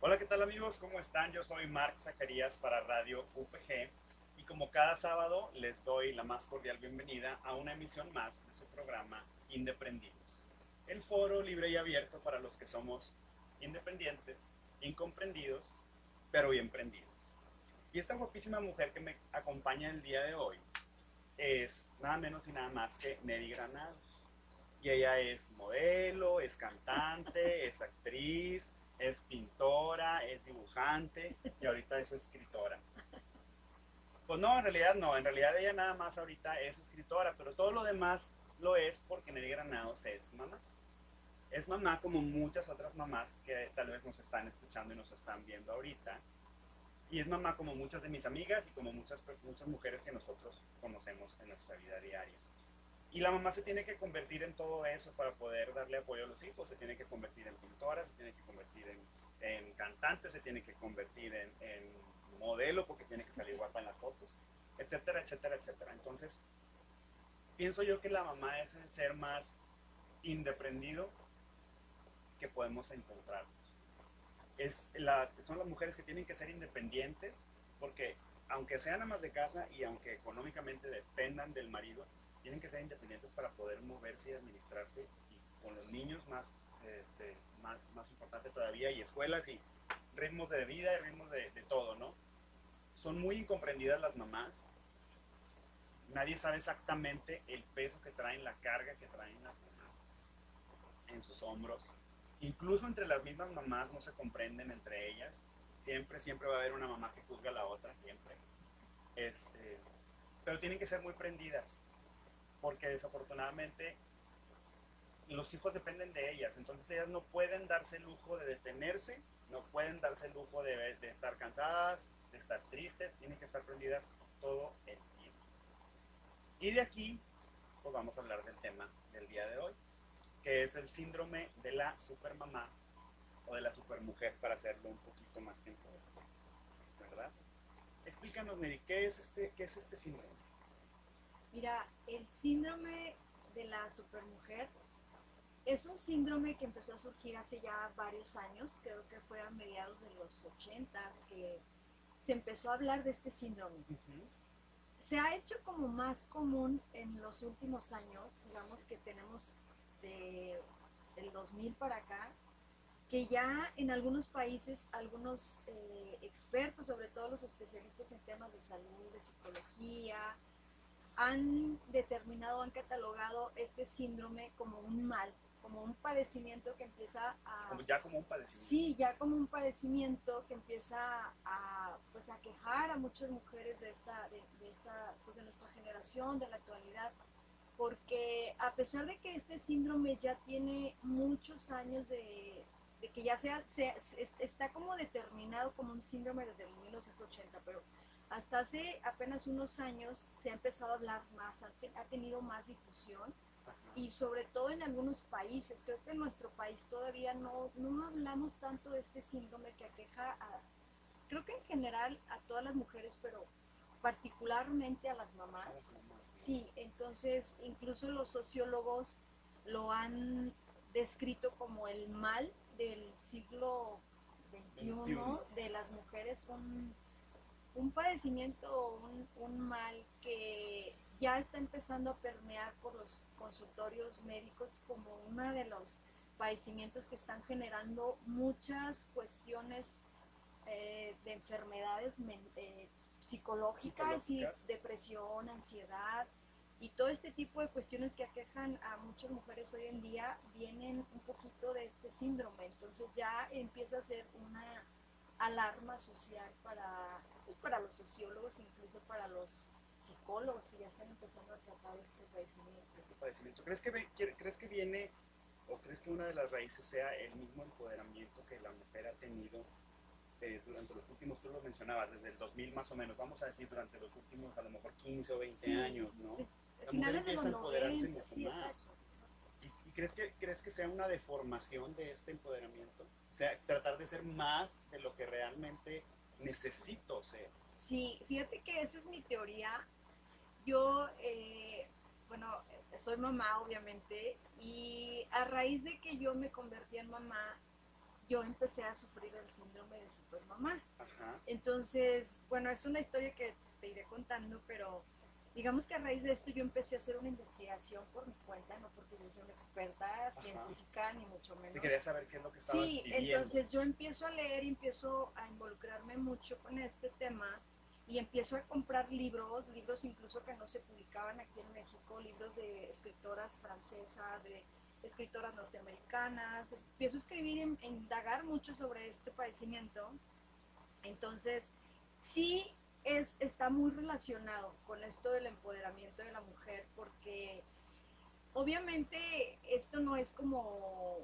Hola, ¿qué tal amigos? ¿Cómo están? Yo soy Marc Zacarías para Radio UPG y como cada sábado les doy la más cordial bienvenida a una emisión más de su programa Indeprendidos. El foro libre y abierto para los que somos independientes, incomprendidos, pero bien prendidos. Y esta guapísima mujer que me acompaña el día de hoy es nada menos y nada más que Neri Granados. Y ella es modelo, es cantante, es actriz, es pintora, es dibujante y ahorita es escritora. Pues no, en realidad no, en realidad ella nada más ahorita es escritora, pero todo lo demás lo es porque Neri Granados es mamá. Es mamá como muchas otras mamás que tal vez nos están escuchando y nos están viendo ahorita. Y es mamá como muchas de mis amigas y como muchas mujeres que nosotros conocemos en nuestra vida diaria. Y la mamá se tiene que convertir en todo eso para poder darle apoyo a los hijos. Se tiene que convertir en pintora, se tiene que convertir en cantante, se tiene que convertir en modelo porque tiene que salir guapa en las fotos, etcétera, etcétera, etcétera. Entonces, pienso yo que la mamá es el ser más indeprendido que podemos encontrar. Son las mujeres que tienen que ser independientes porque aunque sean amas de casa y aunque económicamente dependan del marido, tienen que ser independientes para poder moverse y administrarse y con los niños más importante todavía y escuelas y ritmos de vida y ritmos de todo, ¿no? Son muy incomprendidas las mamás. Nadie sabe exactamente el peso que traen, la carga que traen las mamás en sus hombros. Incluso entre las mismas mamás no se comprenden entre ellas. Siempre va a haber una mamá que juzga a la otra, siempre. Este, pero tienen que ser muy prendidas, porque desafortunadamente los hijos dependen de ellas. Entonces ellas no pueden darse el lujo de detenerse, no pueden darse el lujo de estar cansadas, de estar tristes, tienen que estar prendidas todo el tiempo. Y de aquí, pues vamos a hablar del tema del día de hoy, que es el síndrome de la supermamá o de la supermujer, para hacerlo un poquito más simple, ¿verdad? Explícanos, Neri, qué es este síndrome? Mira, el síndrome de la supermujer es un síndrome que empezó a surgir hace ya varios años, creo que fue a mediados de los 80s que se empezó a hablar de este síndrome. Uh -huh. Se ha hecho como más común en los últimos años, Sí. digamos que tenemos del 2000 para acá, que ya en algunos países, algunos expertos, sobre todo los especialistas en temas de salud, de psicología, han determinado, han catalogado este síndrome como un mal, como un padecimiento que empieza a, Como un padecimiento. sí, ya como un padecimiento que empieza a, pues, a quejar a muchas mujeres pues, de nuestra generación, de la actualidad, porque a pesar de que este síndrome ya tiene muchos años de que ya está como determinado como un síndrome desde el 1980, pero hasta hace apenas unos años se ha empezado a hablar más, ha tenido más difusión Ajá. y sobre todo en algunos países. Creo que en nuestro país todavía no hablamos tanto de este síndrome que aqueja creo que en general a todas las mujeres, pero particularmente a las A las mamás. mamás, ¿no? Sí, entonces incluso los sociólogos lo han descrito como el mal del siglo XXI. XXI de las mujeres, un padecimiento, un mal que ya está empezando a permear por los consultorios médicos como uno de los padecimientos que están generando muchas cuestiones de enfermedades psicológicas y Psicológicas. depresión, ansiedad y todo este tipo de cuestiones que aquejan a muchas mujeres hoy en día vienen un poquito de este síndrome. Entonces ya empieza a ser una alarma social pues para los sociólogos, incluso para los psicólogos que ya están empezando a tratar este padecimiento. Este padecimiento. ¿Crees que viene o crees que una de las raíces sea el mismo empoderamiento que la mujer ha tenido durante los últimos, tú lo mencionabas, desde el 2000 más o menos, vamos a decir durante los últimos a lo mejor 15 o 20 Sí, años, ¿no? La mujer finales de los empieza a empoderarse 90, mucho sí, más. exacto, exacto. ¿Y crees que sea una deformación de este empoderamiento? O sea, tratar de ser más de lo que realmente necesito ser. Sí, fíjate que esa es mi teoría. Yo, bueno, soy mamá obviamente y a raíz de que yo me convertí en mamá, yo empecé a sufrir el síndrome de supermamá. Ajá. Entonces, bueno, es una historia que te iré contando, pero digamos que a raíz de esto yo empecé a hacer una investigación por mi cuenta, no porque yo sea una experta científica, ni mucho menos. Sí, quería saber qué es lo que estabas viviendo. Entonces yo empiezo a leer y empiezo a involucrarme mucho con este tema y empiezo a comprar libros incluso que no se publicaban aquí en México, libros de escritoras francesas, de escritoras norteamericanas. Empiezo a escribir e indagar mucho sobre este padecimiento. Entonces, sí está muy relacionado con esto del empoderamiento de la mujer, porque obviamente esto no es como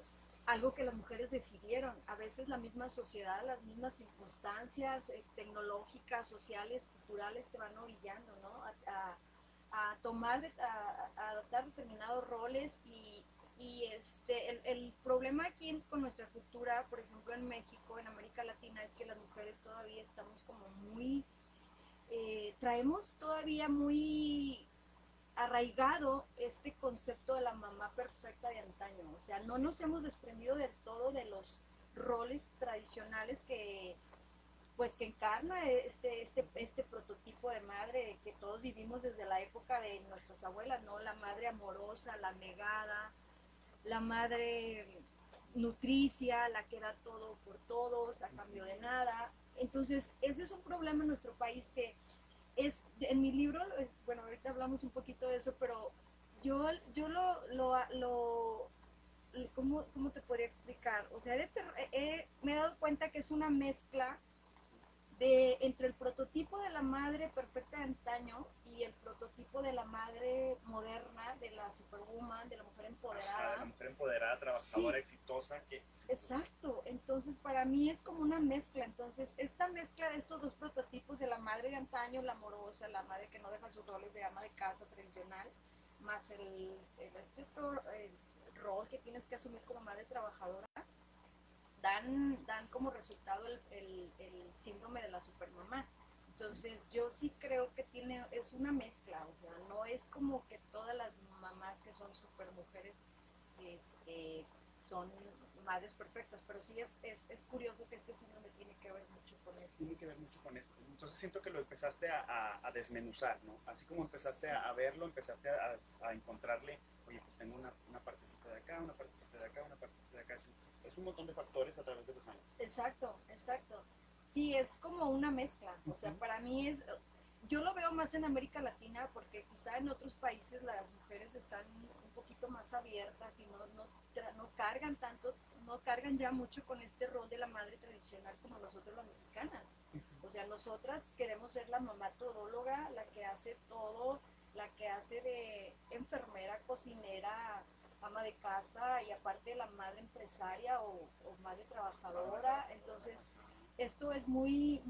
algo que las mujeres decidieron. A veces la misma sociedad, las mismas circunstancias tecnológicas, sociales, culturales te van orillando, ¿no? A tomar, a adoptar determinados roles y el problema aquí con nuestra cultura, por ejemplo en México, en América Latina, es que las mujeres todavía estamos como muy, traemos todavía muy arraigado este concepto de la mamá perfecta de antaño. O sea, no nos hemos desprendido del todo de los roles tradicionales que pues que encarna este prototipo de madre que todos vivimos desde la época de nuestras abuelas, ¿no? La madre amorosa, la negada, la madre nutricia, la que da todo por todos a cambio de nada. Entonces, ese es un problema en nuestro país que es, en mi libro, bueno, ahorita hablamos un poquito de eso, pero yo ¿cómo te podría explicar? O sea, me he dado cuenta que es una mezcla entre el prototipo de la madre perfecta de antaño y el prototipo de la madre moderna, de la superwoman, de la mujer empoderada. Ajá, la mujer empoderada, trabajadora, sí, exitosa. Sí. Exacto, entonces para mí es como una mezcla. Entonces, esta mezcla de estos dos prototipos de la madre de antaño, la amorosa, la madre que no deja sus roles de ama de casa tradicional, más el rol que tienes que asumir como madre trabajadora, dan como resultado el síndrome de la supermamá. Entonces yo sí creo que es una mezcla, o sea, no es como que todas las mamás que son supermujeres son madres perfectas, pero sí es curioso que este síndrome tiene que ver mucho con eso. Tiene que ver mucho con esto. Entonces siento que lo empezaste a desmenuzar, ¿no? Así como empezaste sí. a verlo, empezaste a encontrarle, oye, pues tengo una partecita de acá, una partecita de acá, una partecita de acá. Es un montón de factores a través de los años. Exacto, exacto. Sí, es como una mezcla. O sea, para mí yo lo veo más en América Latina porque quizá en otros países las mujeres están un poquito más abiertas y no cargan tanto, no cargan ya mucho con este rol de la madre tradicional como nosotros las mexicanas. O sea, nosotras queremos ser la mamá todóloga, la que hace todo, la que hace de enfermera, cocinera, ama de casa y aparte la madre empresaria o madre trabajadora. Entonces, esto es muy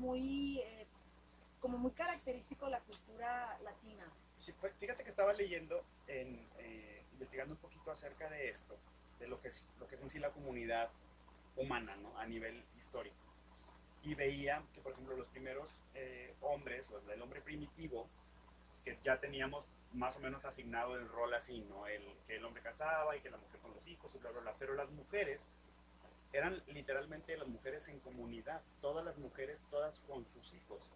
como muy característico de la cultura latina. Sí, fíjate que estaba leyendo, investigando un poquito acerca de esto, de lo que es en sí la comunidad humana, ¿no? A nivel histórico. Y veía que, por ejemplo, los primeros hombres, el hombre primitivo, que ya teníamos más o menos asignado el rol así, ¿no? Que el hombre casaba y que la mujer con los hijos y bla, bla, bla. Pero las mujeres eran literalmente las mujeres en comunidad, todas las mujeres, todas con sus hijos.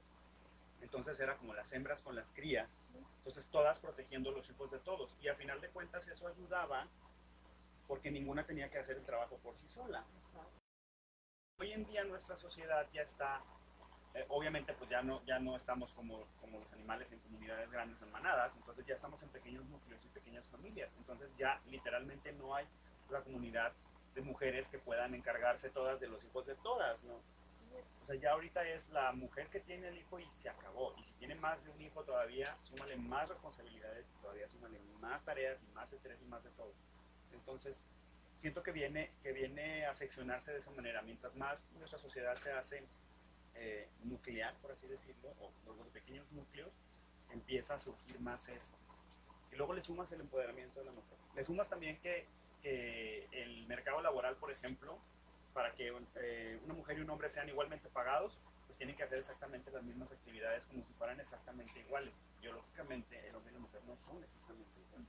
Entonces era como las hembras con las crías, entonces todas protegiendo los hijos de todos. Y a final de cuentas eso ayudaba porque ninguna tenía que hacer el trabajo por sí sola. Hoy en día nuestra sociedad ya está, obviamente pues ya no estamos como los animales en comunidades grandes, en manadas, entonces ya estamos en pequeños núcleos y pequeñas familias. Entonces ya literalmente no hay una comunidad de mujeres que puedan encargarse todas de los hijos de todas, ¿no? O sea, ya ahorita es la mujer que tiene el hijo y se acabó. Y si tiene más de un hijo todavía, súmale más responsabilidades, todavía súmale más tareas y más estrés y más de todo. Entonces, siento que viene a seccionarse de esa manera. Mientras más nuestra sociedad se hace nuclear, por así decirlo, o los pequeños núcleos, empieza a surgir más eso. Y luego le sumas el empoderamiento de la mujer. Le sumas también que el mercado laboral, por ejemplo, para que una mujer y un hombre sean igualmente pagados, pues tienen que hacer exactamente las mismas actividades como si fueran exactamente iguales. Biológicamente, el hombre y la mujer no son exactamente iguales.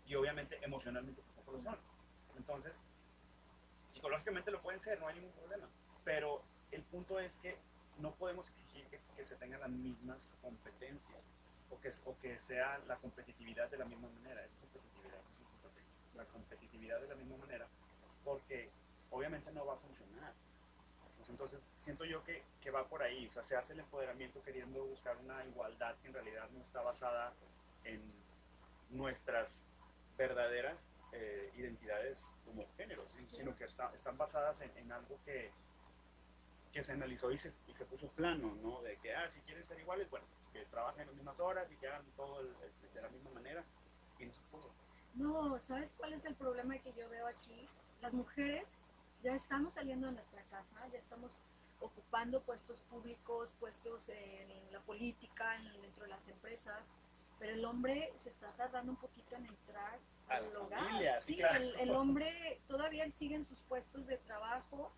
Y obviamente, emocionalmente tampoco lo son. Entonces, psicológicamente lo pueden ser, no hay ningún problema, pero el punto es que no podemos exigir que se tengan las mismas competencias o que sea la competitividad de la misma manera, es competitividad, no son competencias, la competitividad de la misma manera, porque obviamente no va a funcionar. Pues entonces siento yo que va por ahí, o sea, se hace el empoderamiento queriendo buscar una igualdad que en realidad no está basada en nuestras verdaderas identidades como géneros, sino que están basadas en algo que se analizó y se puso plano, ¿no? De que, si quieren ser iguales, bueno, pues que trabajen las mismas horas y que hagan todo de la misma manera, y no se pudo. No, ¿sabes cuál es el problema que yo veo aquí? Las mujeres ya estamos saliendo de nuestra casa, ya estamos ocupando puestos públicos, puestos en la política, dentro de las empresas, pero el hombre se está tardando un poquito en entrar al hogar. Familia, sí, Sí, claro. el hombre todavía sigue en sus puestos de trabajo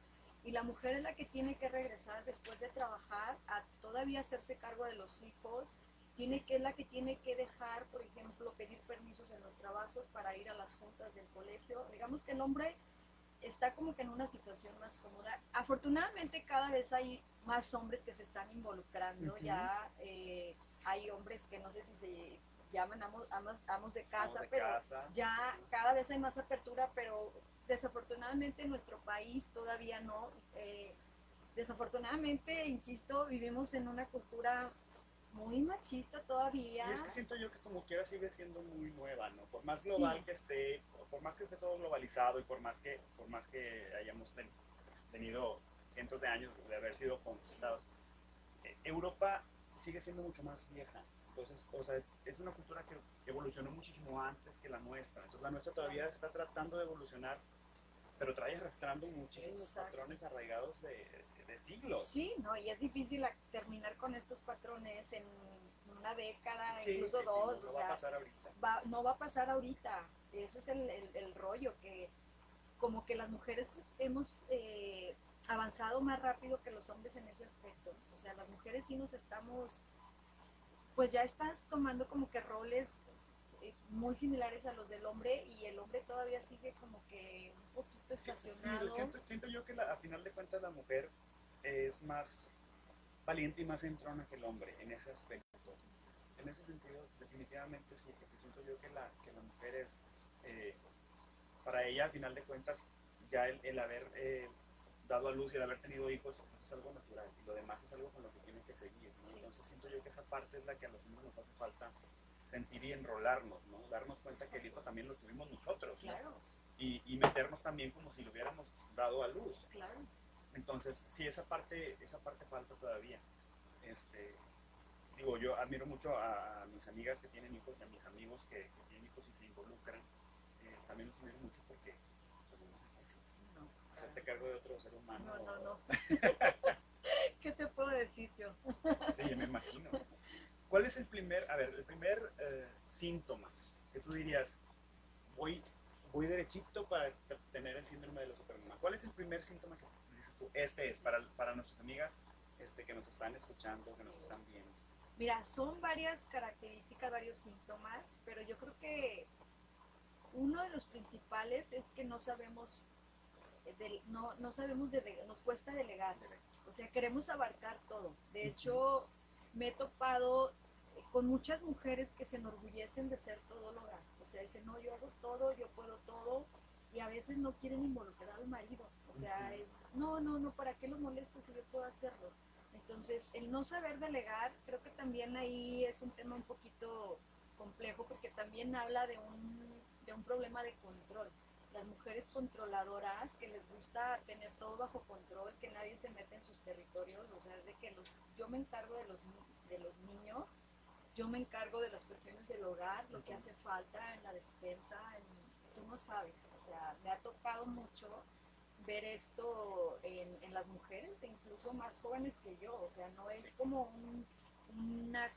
y la mujer es la que tiene que regresar después de trabajar a todavía hacerse cargo de los hijos, es la que tiene que dejar, por ejemplo, pedir permisos en los trabajos para ir a las juntas del colegio. Digamos que el hombre está como que en una situación más cómoda. Afortunadamente cada vez hay más hombres que se están involucrando, ya hay hombres que no sé si se llaman amos de casa, pero ya cada vez hay más apertura, pero desafortunadamente en nuestro país todavía no. Desafortunadamente, insisto, vivimos en una cultura muy machista todavía. Y es que siento yo que como quiera sigue siendo muy nueva, ¿no? Por más global que esté, por más que esté todo globalizado y por más que hayamos tenido cientos de años de haber sido conquistados, Europa sigue siendo mucho más vieja. Entonces, o sea, es una cultura que evolucionó muchísimo antes que la nuestra. Entonces, la nuestra todavía está tratando de evolucionar, pero trae arrastrando muchísimos patrones arraigados de siglos. Sí, no, y es difícil terminar con estos patrones en una década, incluso dos. No va a pasar ahorita. No va a pasar ahorita. Ese es el rollo, que como que las mujeres hemos avanzado más rápido que los hombres en ese aspecto. O sea, las mujeres sí nos estamos, pues ya estás tomando como que roles muy similares a los del hombre y el hombre todavía sigue como que un poquito estacionado. Sí, siento yo que a final de cuentas la mujer es más valiente y más entrona que el hombre en ese aspecto. En ese sentido, definitivamente sí, porque siento yo que la mujer es, para ella, al final de cuentas, ya el haber dado a luz y el haber tenido hijos, pues es algo natural, y lo demás es algo con lo que tiene que seguir, ¿no? Entonces siento yo que esa parte es la que a los hombres nos hace falta sentir y enrolarnos, ¿no? Darnos cuenta que el hijo también lo tuvimos nosotros, ¿no? Claro. Y meternos también como si lo hubiéramos dado a luz. Claro. Entonces, sí, esa parte falta todavía. Digo, yo admiro mucho a mis amigas que tienen hijos y a mis amigos que tienen hijos y se involucran. También los admiro mucho porque pues, no es fácil, ¿no? Hacerte cargo de otro ser humano. No. ¿Qué te puedo decir yo? Sí, me imagino. ¿Cuál es el primer síntoma que tú dirías, voy derechito para tener el síndrome de la supermamá? ¿Cuál es el primer síntoma que dices tú, es para nuestras amigas que nos están escuchando, que nos están viendo? Mira, son varias características, varios síntomas, pero yo creo que uno de los principales es que no sabemos, nos cuesta delegar. O sea, queremos abarcar todo. De hecho, me he topado con muchas mujeres que se enorgullecen de ser todólogas. O sea, dicen, no, yo hago todo, yo puedo todo, y a veces no quieren involucrar al marido. O sea, no, ¿para qué lo molesto si yo puedo hacerlo? Entonces, el no saber delegar, creo que también ahí es un tema un poquito complejo, porque también habla de un problema de control. Las mujeres controladoras que les gusta tener todo bajo control, que nadie se mete en sus territorios, o sea, de que yo me encargo de los niños, yo me encargo de las cuestiones del hogar, lo que hace falta en la despensa, tú no sabes, o sea, me ha tocado mucho ver esto en las mujeres, e incluso más jóvenes que yo, o sea, no es como una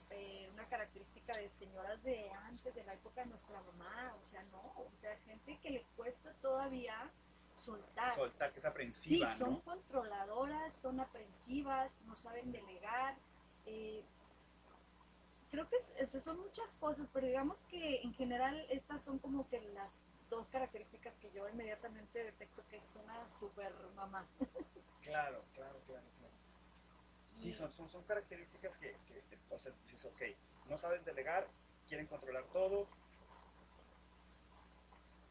característica de señoras de antes, de la época de nuestra mamá, o sea, no, o sea, gente que le cuesta todavía soltar. Soltar, que es aprensiva, sí, son ¿no? controladoras, son aprensivas, no saben delegar. Creo que son muchas cosas, pero digamos que en general estas son como que las dos características que yo inmediatamente detecto que es una super mamá. Claro, claro, claro, claro. Sí, Y son características que, o sea, dices, ok, no saben delegar, quieren controlar todo.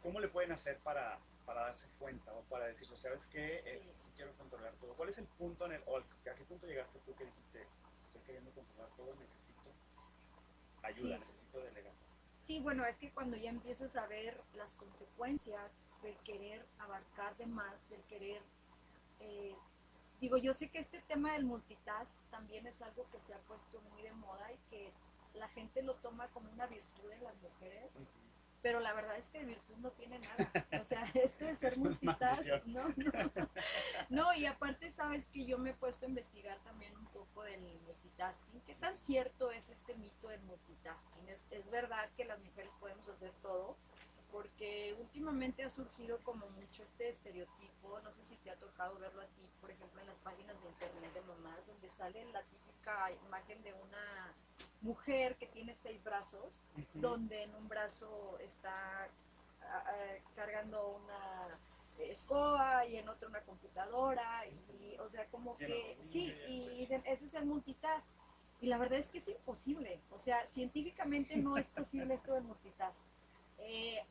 ¿Cómo le pueden hacer para darse cuenta o para decir, ¿sabes qué? sí, Si quiero controlar todo. ¿Cuál es el punto o a qué punto llegaste tú que dijiste, estoy queriendo controlar todo, necesito ayuda, sí, necesito delegar? sí, bueno, es que cuando ya empiezas a ver las consecuencias del querer abarcar de más, del querer, eh, digo, yo sé que este tema del multitask también es algo que se ha puesto muy de moda y que la gente lo toma como una virtud en las mujeres, Uh -huh. pero la verdad es que de virtud no tiene nada. O sea, esto de ser Es una multitask, maldición. no, no. No, y aparte sabes que yo me he puesto a investigar también un poco del multitasking. ¿Qué tan cierto es este mito del multitasking? Es verdad que las mujeres podemos hacer todo, porque últimamente ha surgido como mucho este estereotipo, no sé si te ha tocado verlo a ti, por ejemplo, en las páginas de internet de mamás, donde sale la típica imagen de una mujer que tiene 6 brazos, Uh -huh. donde en un brazo está cargando una escoba y en otro una computadora, y o sea, como que sí, y dicen, ese es el multitask. Y la verdad es que es imposible, o sea, científicamente no es posible esto del multitask.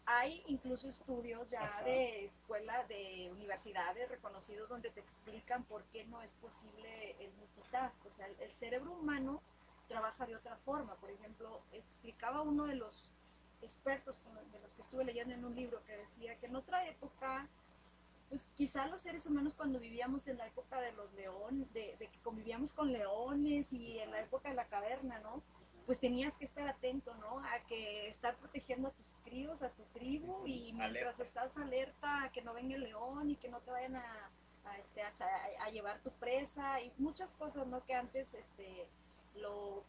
Hay incluso estudios ya Ajá. de escuela, de universidades reconocidos donde te explican por qué no es posible el multitask. O sea, el cerebro humano trabaja de otra forma. Por ejemplo, explicaba uno de los expertos de los que estuve leyendo en un libro que decía que en otra época, pues quizá los seres humanos cuando vivíamos en la época de los leones, de que convivíamos con leones y en la época de la caverna, ¿no? Pues tenías que estar atento, ¿no? A que estar protegiendo a tus críos, a tu tribu, y mientras Alerta. estás alerta a que no venga el león y que no te vayan a llevar tu presa y muchas cosas, ¿no? Que antes lo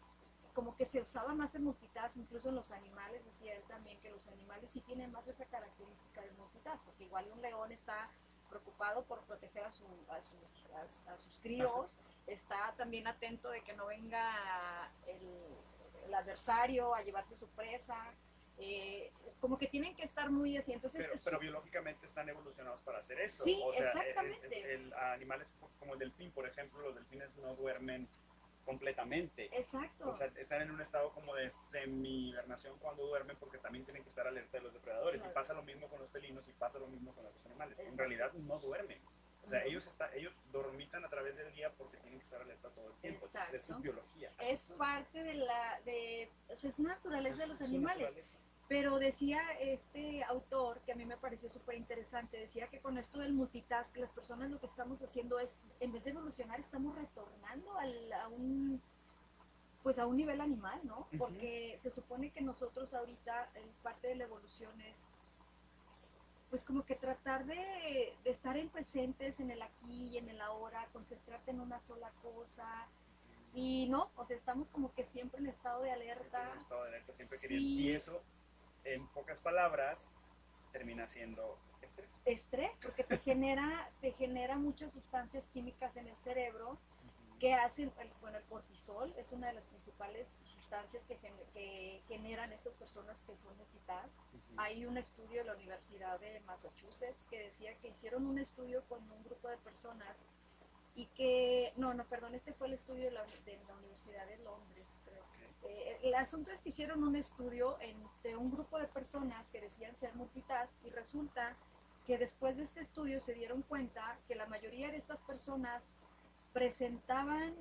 como que se usaba más el multitask, incluso en los animales, decía él también que los animales sí tienen más esa característica del multitask, porque igual un león está preocupado por proteger a sus críos, está también atento de que no venga el adversario a llevarse su presa, como que tienen que estar muy así. Entonces, pero biológicamente están evolucionados para hacer eso. sí, O sea, exactamente. animales como el delfín, por ejemplo, los delfines no duermen completamente. Exacto. O sea, están en un estado como de semi-hibernación cuando duermen porque también tienen que estar alerta de los depredadores. Claro. Y pasa lo mismo con los felinos y pasa lo mismo con los animales. Exacto. En realidad no duermen. O sea, ellos dormitan a través del día porque tienen que estar alerta todo el tiempo. Exacto. Entonces, es su biología. Es parte o sea, es naturaleza de los animales. Pero decía este autor, que a mí me pareció súper interesante, decía que con esto del multitask, las personas lo que estamos haciendo es, en vez de evolucionar, estamos retornando pues a un nivel animal, ¿no? Porque se supone que nosotros ahorita, parte de la evolución es pues como que tratar de estar en presentes, en el aquí y en el ahora, concentrarte en una sola cosa. Y no, o sea, estamos como que siempre en estado de alerta. Siempre en estado de alerta, siempre sí. Queriendo. Y eso, en pocas palabras, termina siendo estrés. Estrés, porque te genera muchas sustancias químicas en el cerebro que hacen, bueno, el cortisol es una de las principales sustancias que generan estas personas que son multitask. Hay un estudio de la Universidad de Massachusetts que decía que hicieron un estudio con un grupo de personas y que, perdón, este fue el estudio de la Universidad de Londres, creo. El asunto es que hicieron un estudio entre un grupo de personas que decían ser multitask y resulta que después de este estudio se dieron cuenta que la mayoría de estas personas presentaban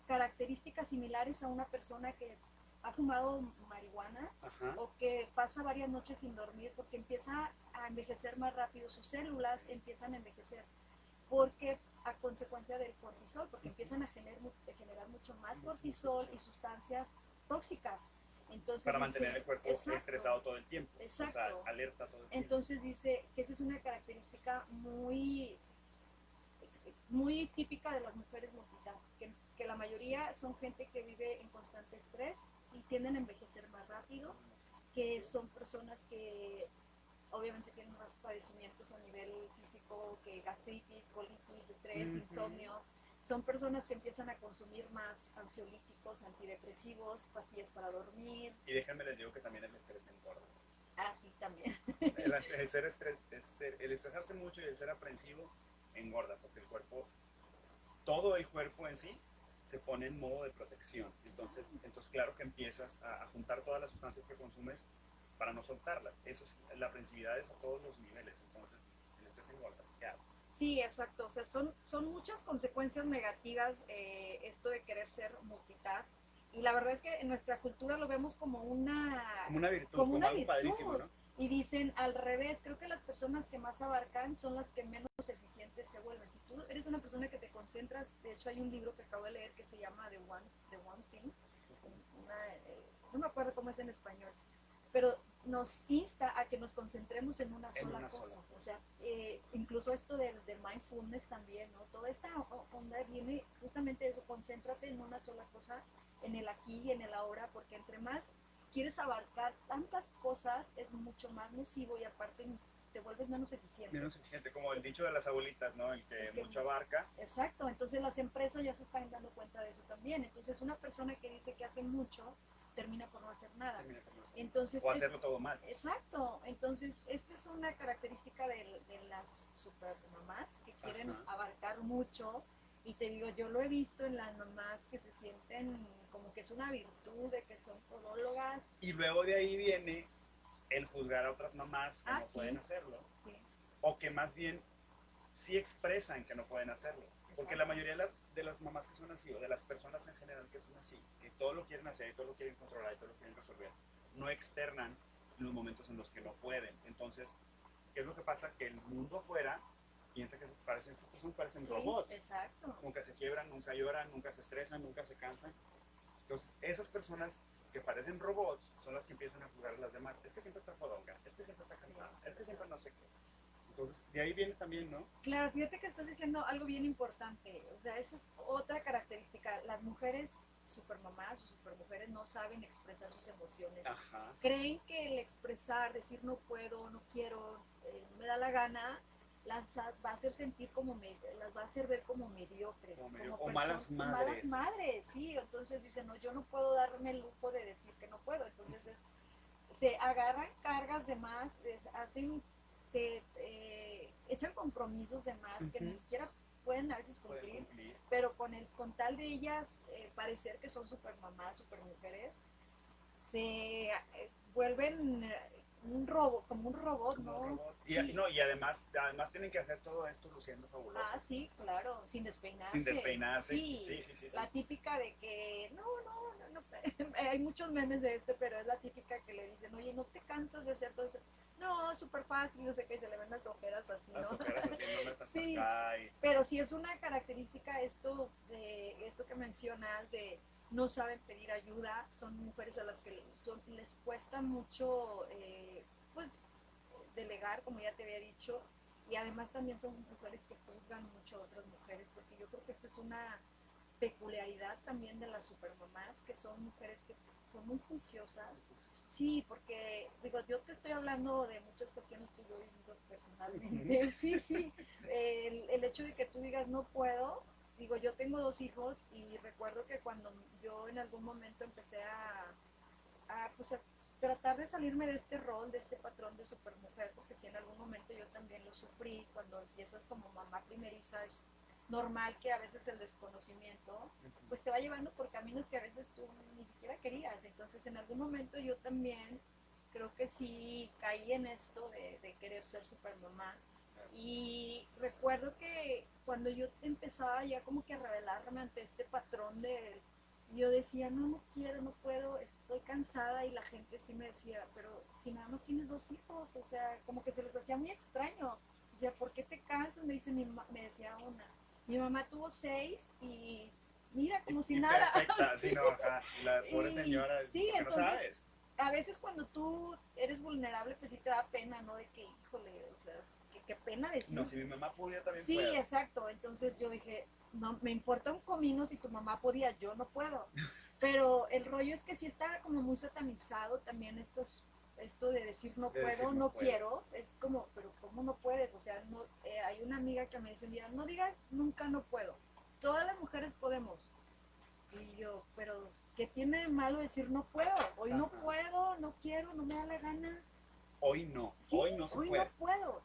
características similares a una persona que ha fumado marihuana. Ajá. O que pasa varias noches sin dormir porque empieza a envejecer más rápido, sus células empiezan a envejecer porque a consecuencia del cortisol, porque empiezan a generar mucho más cortisol y sustancias tóxicas. Entonces, para mantener el cuerpo estresado todo el tiempo. Exacto. O sea, alerta todo el tiempo. Entonces dice que esa es una característica muy típica de las mujeres multitask, que la mayoría son gente que vive en constante estrés y tienden a envejecer más rápido, que son personas que obviamente tienen más padecimientos a nivel físico, que gastritis, colitis, estrés, insomnio. Son personas que empiezan a consumir más ansiolíticos, antidepresivos, pastillas para dormir. Y déjenme les digo que también el estrés engorda. Así también. El estresarse mucho y el ser aprensivo engorda, porque el cuerpo, todo el cuerpo en sí, se pone en modo de protección. Entonces claro que empiezas a juntar todas las sustancias que consumes para no soltarlas. La aprensividad es a todos los niveles. Entonces, el estrés engorda. ¿Qué haces? Sí, exacto. O sea, son muchas consecuencias negativas esto de querer ser multitask. Y la verdad es que en nuestra cultura lo vemos Como una virtud, como como una algo padrísimo, virtud. ¿no? Y dicen al revés, creo que las personas que más abarcan son las que menos eficientes se vuelven. Si tú eres una persona que te concentras, de hecho hay un libro que acabo de leer que se llama The One Thing, no me acuerdo cómo es en español, pero nos insta a que nos concentremos en una sola cosa. O sea, incluso esto del mindfulness también, ¿no? Toda esta onda viene justamente de eso, concéntrate en una sola cosa, en el aquí y en el ahora, porque entre más quieres abarcar tantas cosas, es mucho más nocivo y aparte te vuelves menos eficiente. Menos eficiente, como el dicho de las abuelitas, ¿no? El que mucho abarca. Exacto, entonces las empresas ya se están dando cuenta de eso también. Entonces una persona que dice que hace mucho, termina por no hacer nada. Entonces, o hacerlo todo mal. Exacto, entonces esta es una característica de las supermamás que quieren abarcar mucho. Y te digo, yo lo he visto en las mamás que se sienten como que es una virtud, de que son todólogas. Y luego de ahí viene el juzgar a otras mamás que no pueden hacerlo. Sí. O que más bien sí expresan que no pueden hacerlo. Exacto. Porque la mayoría de las mamás que son así, o de las personas en general que son así, que todo lo quieren hacer, y todo lo quieren controlar, y todo lo quieren resolver, no externan los momentos en los que no pueden. Entonces, ¿qué es lo que pasa? Que el mundo afuera piensa que estas personas parecen robots. Exacto. Nunca se quiebran, nunca lloran, nunca se estresan, nunca se cansan. Entonces, esas personas que parecen robots son las que empiezan a juzgar a las demás. Es que siempre está fodonga, es que siempre está cansada, es que siempre no sé qué. Entonces, de ahí viene también, ¿no? Claro, fíjate que estás diciendo algo bien importante. O sea, esa es otra característica. Las mujeres supermamás o supermujeres no saben expresar sus emociones. Ajá. Creen que el expresar, decir no puedo, no quiero, no me da la gana, las va a hacer sentir las va a hacer ver como mediocres. O malas madres. Malas madres, sí. Entonces dicen, no, yo no puedo darme el lujo de decir que no puedo. Entonces se agarran cargas de más, se echan compromisos de más que ni siquiera pueden a veces cumplir, pero con tal de ellas parecer que son super mamás, super mujeres, se vuelven como un robot, ¿no? Un robot. Sí. Y además tienen que hacer todo esto luciendo fabuloso. Ah, sí, claro, entonces, sin despeinarse. Sin despeinarse. Sí. La típica de que, no, hay muchos memes de esto, pero es la típica que le dicen, oye, ¿no te cansas de hacer todo eso? No, súper fácil, no sé qué, y se le ven las ojeras así, ¿no? Las ojeras así, no me sí, pero sí es una característica esto que mencionas de no saben pedir ayuda, son mujeres a las que les cuesta mucho pues delegar, como ya te había dicho, y además también son mujeres que juzgan mucho a otras mujeres, porque yo creo que esta es una peculiaridad también de las supermamás, que son mujeres que son muy juiciosas. Sí, porque digo, yo te estoy hablando de muchas cuestiones que yo he vivido personalmente. Sí. El hecho de que tú digas no puedo, digo, yo tengo 2 hijos y recuerdo que cuando yo en algún momento empecé pues a tratar de salirme de este rol, de este patrón de supermujer, porque si en algún momento yo también lo sufrí, cuando empiezas como mamá primeriza es normal que a veces el desconocimiento pues te va llevando por caminos que a veces tú ni siquiera querías. Entonces en algún momento yo también creo que sí caí en esto de querer ser supermamá. Y recuerdo que cuando yo empezaba ya como que a rebelarme ante este patrón yo decía, no quiero, no puedo, estoy cansada, y la gente sí me decía, pero si nada más tienes 2 hijos, o sea, como que se les hacía muy extraño. O sea, ¿por qué te cansas? Me decía una. Mi mamá tuvo 6 y mira, como si nada. Perfecta, sí, no, ajá, la pobre señora, sí, entonces, no sabes. A veces cuando tú eres vulnerable, pues sí te da pena, ¿no? De que, híjole, o sea, qué pena decir. No, si mi mamá podía también sí, puedo. Exacto, entonces yo dije, no, me importa un comino si tu mamá podía, yo no puedo. Pero el rollo es que sí está como muy satanizado también esto de decir no puedo, no quiero, es como, pero ¿cómo no puedes? O sea, no, hay una amiga que me dice, mira, no digas nunca no puedo, todas las mujeres podemos. Y yo, pero ¿qué tiene de malo decir no puedo? Hoy no puedo, no quiero, no me da la gana. hoy no, Sí, hoy no se hoy puede. no puedo.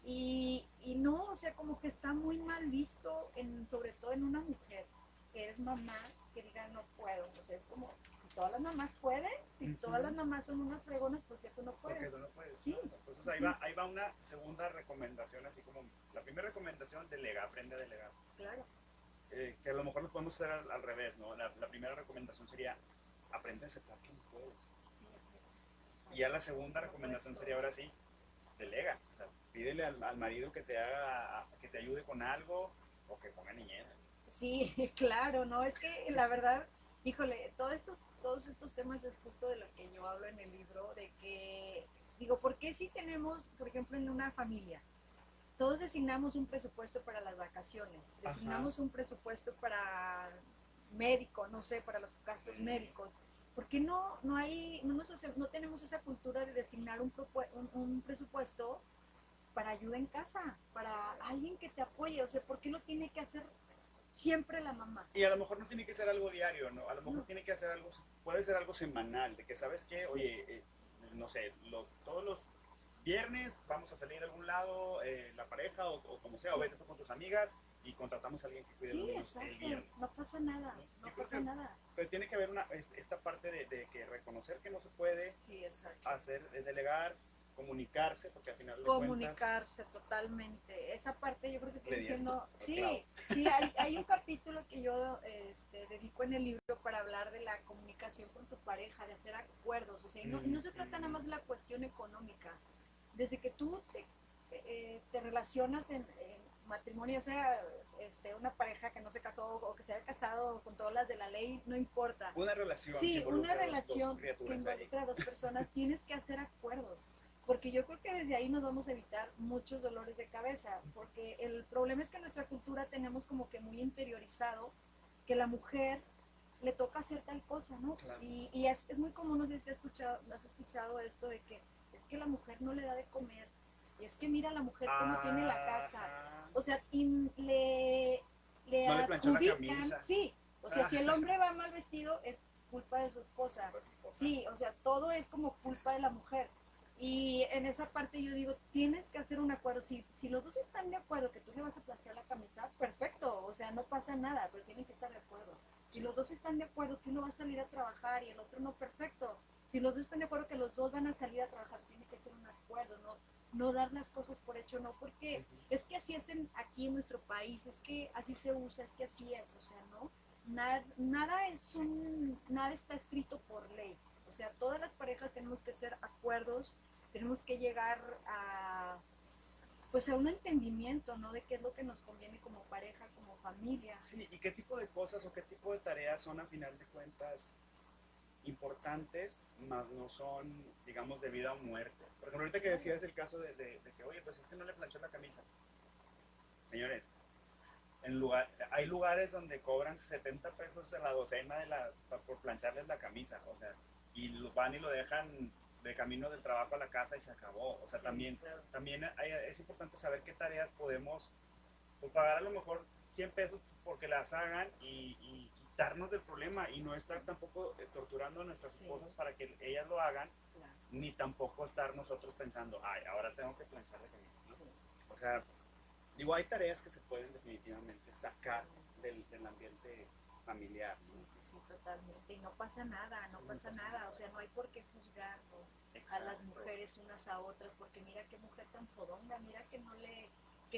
Y no, o sea, como que está muy mal visto, sobre todo en una mujer que es mamá, que diga no puedo. O sea, es como, si todas las mamás pueden, si todas las mamás son unas fregonas, ¿por qué tú no Porque puedes? tú no puedes. Sí, Entonces sí, ahí va una segunda recomendación, así como la primera recomendación, delega, aprende a delegar. claro. Que a lo mejor lo podemos hacer al revés, ¿no? La primera recomendación sería, aprende a aceptar que no puedes. Sí, exacto. Y ya la segunda No puedes recomendación todo. sería ahora sí, delega. O sea, pídele al marido que te haga, que te ayude con algo o que ponga niñera. Sí, claro, no, es que la verdad, híjole, todos estos temas es justo de lo que yo hablo en el libro, de que, digo, ¿por qué si tenemos, por ejemplo, en una familia, todos designamos un presupuesto para las vacaciones, Ajá. designamos un presupuesto para médico, no sé, para los gastos Sí. médicos? ¿Por qué no tenemos esa cultura de designar un presupuesto para ayuda en casa, para alguien que te apoye? O sea, ¿por qué lo tiene que hacer siempre la mamá? Y a lo mejor no tiene que ser algo diario, ¿no? A lo mejor No, tiene que hacer algo, puede ser algo semanal, de que sabes que, sí, oye, no sé, todos los viernes vamos a salir a algún lado, la pareja o como sea, o sí, vete tú con tus amigas y contratamos a alguien que cuide a los sí, niños el exacto, viernes. no pasa nada, ¿No? no Yo creo pasa que nada. pero tiene que haber esta parte de que reconocer que no se puede Sí, exacto. hacer, delegar, comunicarse, porque al final de cuentas Comunicarse totalmente. Esa parte yo creo que estoy le dices diciendo, al clavo. sí, sí, hay un capítulo que yo dedico en el libro para hablar de la comunicación con tu pareja, de hacer acuerdos, o sea, y no se trata nada más de la cuestión económica. Desde que tú te relacionas en matrimonio, ya sea una pareja que no se casó o que se haya casado con todas las de la ley, no importa. Una relación que Sí, una involucre a dos relación que criaturas ahí. involucra a dos personas, tienes que hacer acuerdos, porque yo creo que desde ahí nos vamos a evitar muchos dolores de cabeza, porque el problema es que en nuestra cultura tenemos como que muy interiorizado que la mujer le toca hacer tal cosa, ¿no? Claro. Y es muy común, no sé si has escuchado esto de que es que la mujer no le da de comer, y es que mira la mujer cómo tiene la casa, o sea, le No le planchó la adjudican, camisa. sí, o sea, si el hombre va mal vestido es culpa de su esposa, sí, o sea, todo es como culpa de la mujer. Y en esa parte yo digo, tienes que hacer un acuerdo. Si los dos están de acuerdo que tú le vas a planchar la camisa, perfecto, o sea, no pasa nada, pero tienen que estar de acuerdo. Si los dos están de acuerdo que uno va a salir a trabajar y el otro no, perfecto. Si los dos están de acuerdo que los dos van a salir a trabajar, tiene que ser un acuerdo, no dar las cosas por hecho, no, porque es que así es aquí en nuestro país, es que así se usa, es que así es, o sea, no. Nada está escrito por ley. O sea, todas las parejas tenemos que hacer acuerdos, tenemos que llegar pues a un entendimiento, ¿no? De qué es lo que nos conviene como pareja, como familia. Sí, y qué tipo de cosas o qué tipo de tareas son a final de cuentas importantes, más no son, digamos, de vida o muerte. Por ejemplo, ahorita que decías el caso de que, oye, pues es que no le planchó la camisa. Señores, hay lugares donde cobran 70 pesos a la docena por plancharles la camisa, o sea, y van y lo dejan de camino del trabajo a la casa y se acabó. O sea, Sí, también, claro. también es importante saber qué tareas podemos pues, pagar a lo mejor 100 pesos porque las hagan y quitarnos del problema y no estar tampoco torturando a nuestras Sí. esposas para que ellas lo hagan, Claro. ni tampoco estar nosotros pensando, ay, ahora tengo que planchar la camisa, ¿no? Sí. O sea, digo, hay tareas que se pueden definitivamente sacar del ambiente familiar, ¿no? Sí, sí, sí, totalmente. Y no pasa nada, no pasa nada. O sea, no hay por qué juzgarnos a las mujeres unas a otras, porque mira qué mujer tan fodonga, mira que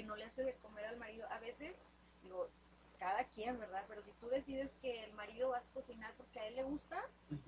no le hace de comer al marido. A veces, digo, cada quien, ¿verdad? Pero si tú decides que el marido vas a cocinar porque a él le gusta,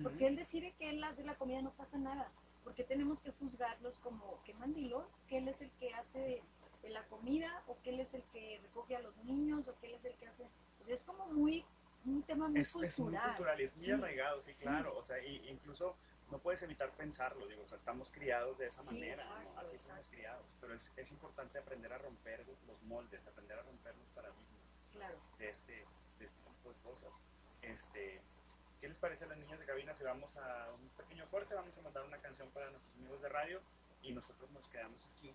porque él decide que él hace la comida, no pasa nada. Porque tenemos que juzgarlos como que mandilón, que él es el que hace la comida, o que él es el que recoge a los niños, o que él es el que hace. O sea, es como un tema muy cultural. Es muy cultural y es muy sí, arraigado, sí, sí, claro. O sea, incluso no puedes evitar pensarlo, digo, o sea, estamos criados de esa sí, manera, exacto, ¿no? Así exacto. somos criados. Pero es importante aprender a romper los moldes, aprender a romper los paradigmas Claro. de este tipo de cosas. ¿Qué les parece a las niñas de cabina si vamos a un pequeño corte? Vamos a mandar una canción para nuestros amigos de radio y nosotros nos quedamos aquí.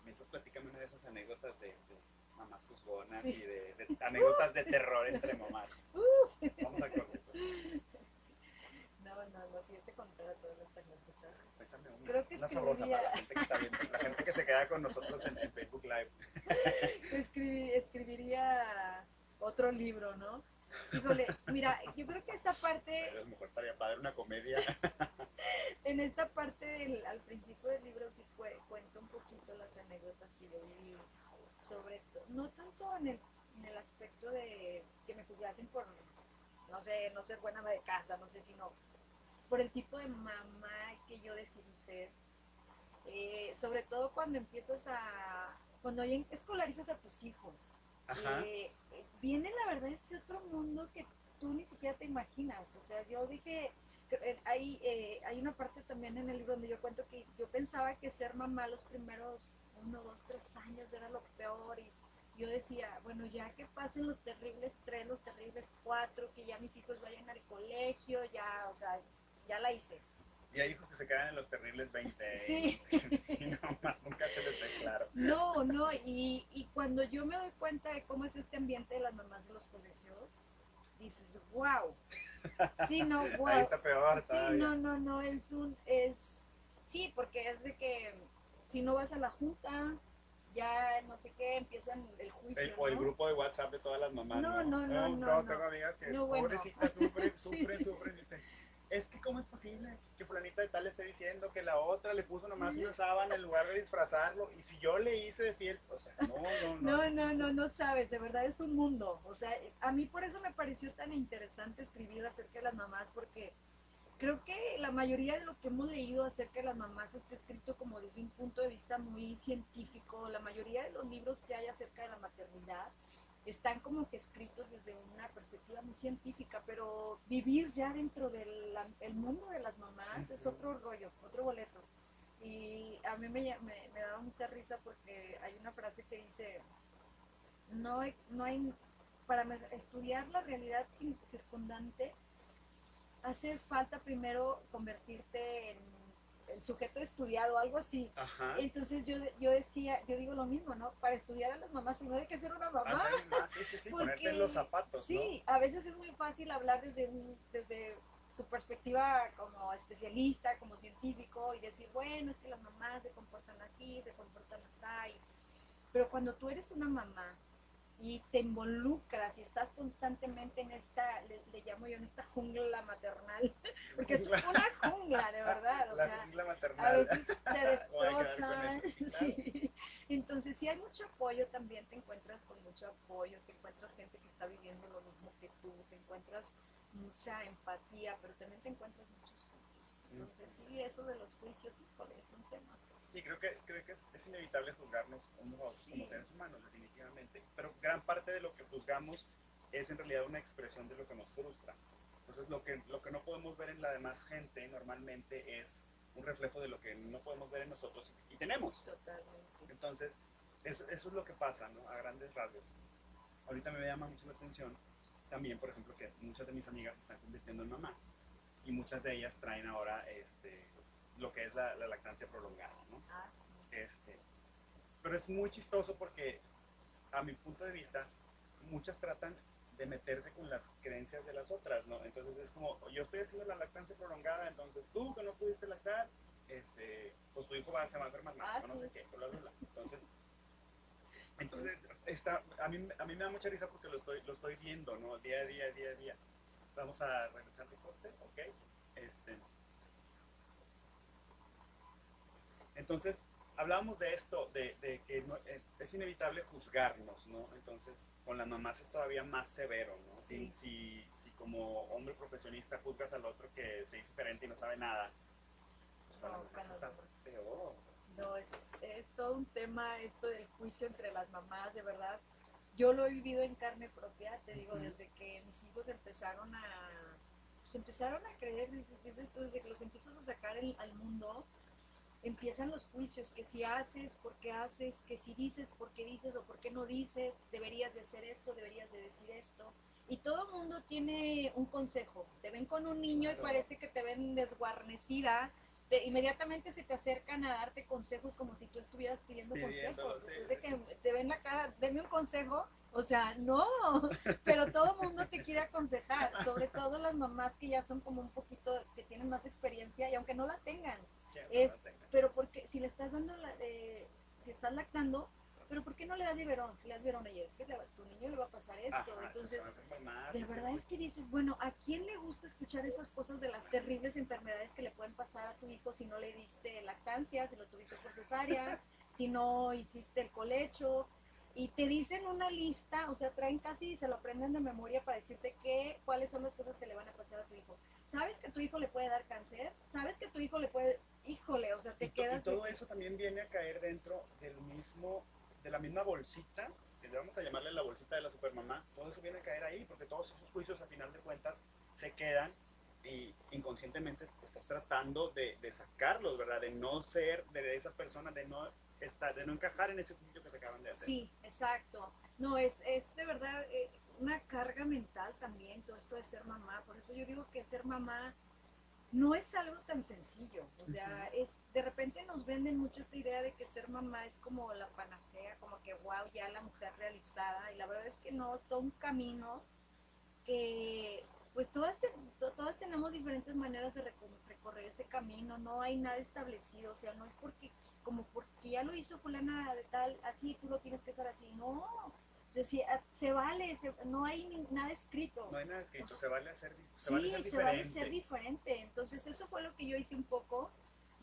Mientras platicamos una de esas anécdotas de mamás juzgonas Sí. y de anécdotas de terror entre mamás. Vamos al corte. Pues. No, no. no, si yo te contara todas las anécdotas. Cuéntame Creo que una sabrosa escribiría, para la gente que está viendo, la gente que se queda con nosotros en Facebook Live. escribiría otro libro, ¿no? Híjole, mira, yo creo que esta parte, A lo mejor estaría padre una comedia. en esta parte al principio del libro sí cuento un poquito las anécdotas que yo viví, sobre todo, no tanto en el aspecto de que me juzgasen por, no sé, no ser buena ama de casa, no sé, sino por el tipo de mamá que yo decidí ser. Sobre todo cuando cuando ya escolarizas a tus hijos, Ajá. viene la verdad es que otro mundo que tú ni siquiera te imaginas. O sea, yo dije, hay una parte también en el libro donde yo cuento que yo pensaba que ser mamá los primeros 1, 2, 3 años era lo peor, y yo decía, bueno, ya que pasen los terribles 3, los terribles 4, que ya mis hijos vayan al colegio, ya, o sea, ya la hice. Y hay hijos que se quedan en los terribles 20 Sí. y nomás nunca se les ve claro. No, y cuando yo me doy cuenta de cómo es este ambiente de las mamás de los colegios, dices, wow. Sí, no, wow. Ahí está peor Sí, todavía. no, sí, porque es de que si no vas a la junta, ya no sé qué, empiezan el juicio, O el ¿no? grupo de WhatsApp de todas las mamás, No, ¿no? no, no, no, No, no. tengo amigas que No, bueno. pobrecitas sufren, Sí. dicen, es que cómo es posible que fulanita de tal esté diciendo que la otra le puso nomás Sí. una sábana en lugar de disfrazarlo, y si yo le hice de fiel, o sea, No sabes, de verdad es un mundo. O sea, a mí por eso me pareció tan interesante escribir acerca de las mamás, porque creo que la mayoría de lo que hemos leído acerca de las mamás está escrito como desde un punto de vista muy científico. La mayoría de los libros que hay acerca de la maternidad están como que escritos desde una perspectiva muy científica, pero vivir ya dentro del el mundo de las mamás es otro rollo, otro boleto. Y a mí me daba mucha risa porque hay una frase que dice, no hay para estudiar la realidad circundante, hace falta primero convertirte en el sujeto estudiado, algo así. Ajá. Entonces yo digo lo mismo, ¿no? Para estudiar a las mamás primero hay que ser una mamá. Sí, Porque, ponerte en los zapatos, sí, ¿no? A veces es muy fácil hablar desde tu perspectiva como especialista, como científico, y decir, bueno, es que las mamás se comportan así, se comportan así. Pero cuando tú eres una mamá y te involucras y estás constantemente en le llamo yo, en esta jungla maternal, porque es una jungla, de verdad, o sea, jungla maternal. a veces te Voy a quedar destrozan, con eso, sí, claro. sí. Entonces, si hay mucho apoyo, también te encuentras con mucho apoyo, te encuentras gente que está viviendo lo mismo que tú, te encuentras mucha empatía, pero también te encuentras muchos juicios. Entonces, sí, eso de los juicios, híjole, es un tema. Sí, creo que es inevitable juzgarnos unos a otros Sí. como seres humanos, definitivamente. Pero gran parte de lo que juzgamos es en realidad una expresión de lo que nos frustra. Entonces, lo que no podemos ver en la demás gente normalmente es un reflejo de lo que no podemos ver en nosotros y tenemos. Totalmente. Entonces, eso es lo que pasa, ¿no? A grandes rasgos. Ahorita me llama mucho la atención también, por ejemplo, que muchas de mis amigas se están convirtiendo en mamás y muchas de ellas traen ahora lo que es la lactancia prolongada, ¿no? Ah, sí. Pero es muy chistoso porque, a mi punto de vista, muchas tratan de meterse con las creencias de las otras, ¿no? Entonces es como, yo estoy haciendo la lactancia prolongada, entonces tú que no pudiste lactar, pues tu hijo se va a enfermar más, o no sí. sé qué, bla, bla, bla. Entonces a mí me da mucha risa porque lo estoy viendo, ¿no? Día a día. Vamos a regresar de corte, ¿ok? Entonces, hablábamos de esto, de que es inevitable juzgarnos, ¿no? Entonces, con las mamás es todavía más severo, ¿no? Sí. Si como hombre profesionista juzgas al otro que se dice diferente y no sabe nada, pues para las mamás está peor. No, es todo un tema esto del juicio entre las mamás, de verdad. Yo lo he vivido en carne propia, te digo, desde que mis hijos empezaron a creer, desde que los empiezas a sacar al mundo, empiezan los juicios, que si haces, por qué haces, que si dices, por qué dices o por qué no dices, deberías de hacer esto, deberías de decir esto. Y todo el mundo tiene un consejo. Te ven con un niño y parece que te ven desguarnecida. Inmediatamente se te acercan a darte consejos como si tú estuvieras pidiendo consejos. Sí, es de que te ven la cara, denme un consejo. O sea, no, pero todo el mundo te quiere aconsejar, sobre todo las mamás que ya son como un poquito, que tienen más experiencia y aunque no la tengan, Sí, es, pero porque si le estás dando, si estás lactando, pero ¿por qué no le das biberón? Si le das biberón, oye, es que tu niño le va a pasar esto. Ajá, entonces, más, de verdad es que dices, bueno, ¿a quién le gusta escuchar esas cosas de las terribles enfermedades que le pueden pasar a tu hijo si no le diste lactancia, si lo tuviste por cesárea, si no hiciste el colecho? Y te dicen una lista, o sea, traen casi, se lo aprenden de memoria para decirte cuáles son las cosas que le van a pasar a tu hijo. ¿Sabes que tu hijo le puede dar cáncer? ¿Sabes que tu hijo le puede, híjole, o sea, te quedas... Y todo eso también viene a caer dentro de la misma bolsita, que le vamos a llamarle la bolsita de la supermamá. Todo eso viene a caer ahí, porque todos esos juicios a final de cuentas se quedan y inconscientemente estás tratando de sacarlos, ¿verdad? De no ser de esa persona, de no encajar en ese juicio que te acaban de hacer. Sí, exacto. No, es de verdad una carga mental también todo esto de ser mamá. Por eso yo digo que ser mamá no es algo tan sencillo. O sea, es de repente nos venden mucho esta idea de que ser mamá es como la panacea, como que wow, ya la mujer realizada. Y la verdad es que no, es todo un camino que pues todas tenemos diferentes maneras de recorrer ese camino, no hay nada establecido, o sea, no es porque ya lo hizo fulana de tal, así tú lo tienes que hacer así, no, o sea, se vale, no hay nada escrito. No hay nada escrito, se vale ser diferente. Se vale ser diferente, entonces eso fue lo que yo hice un poco,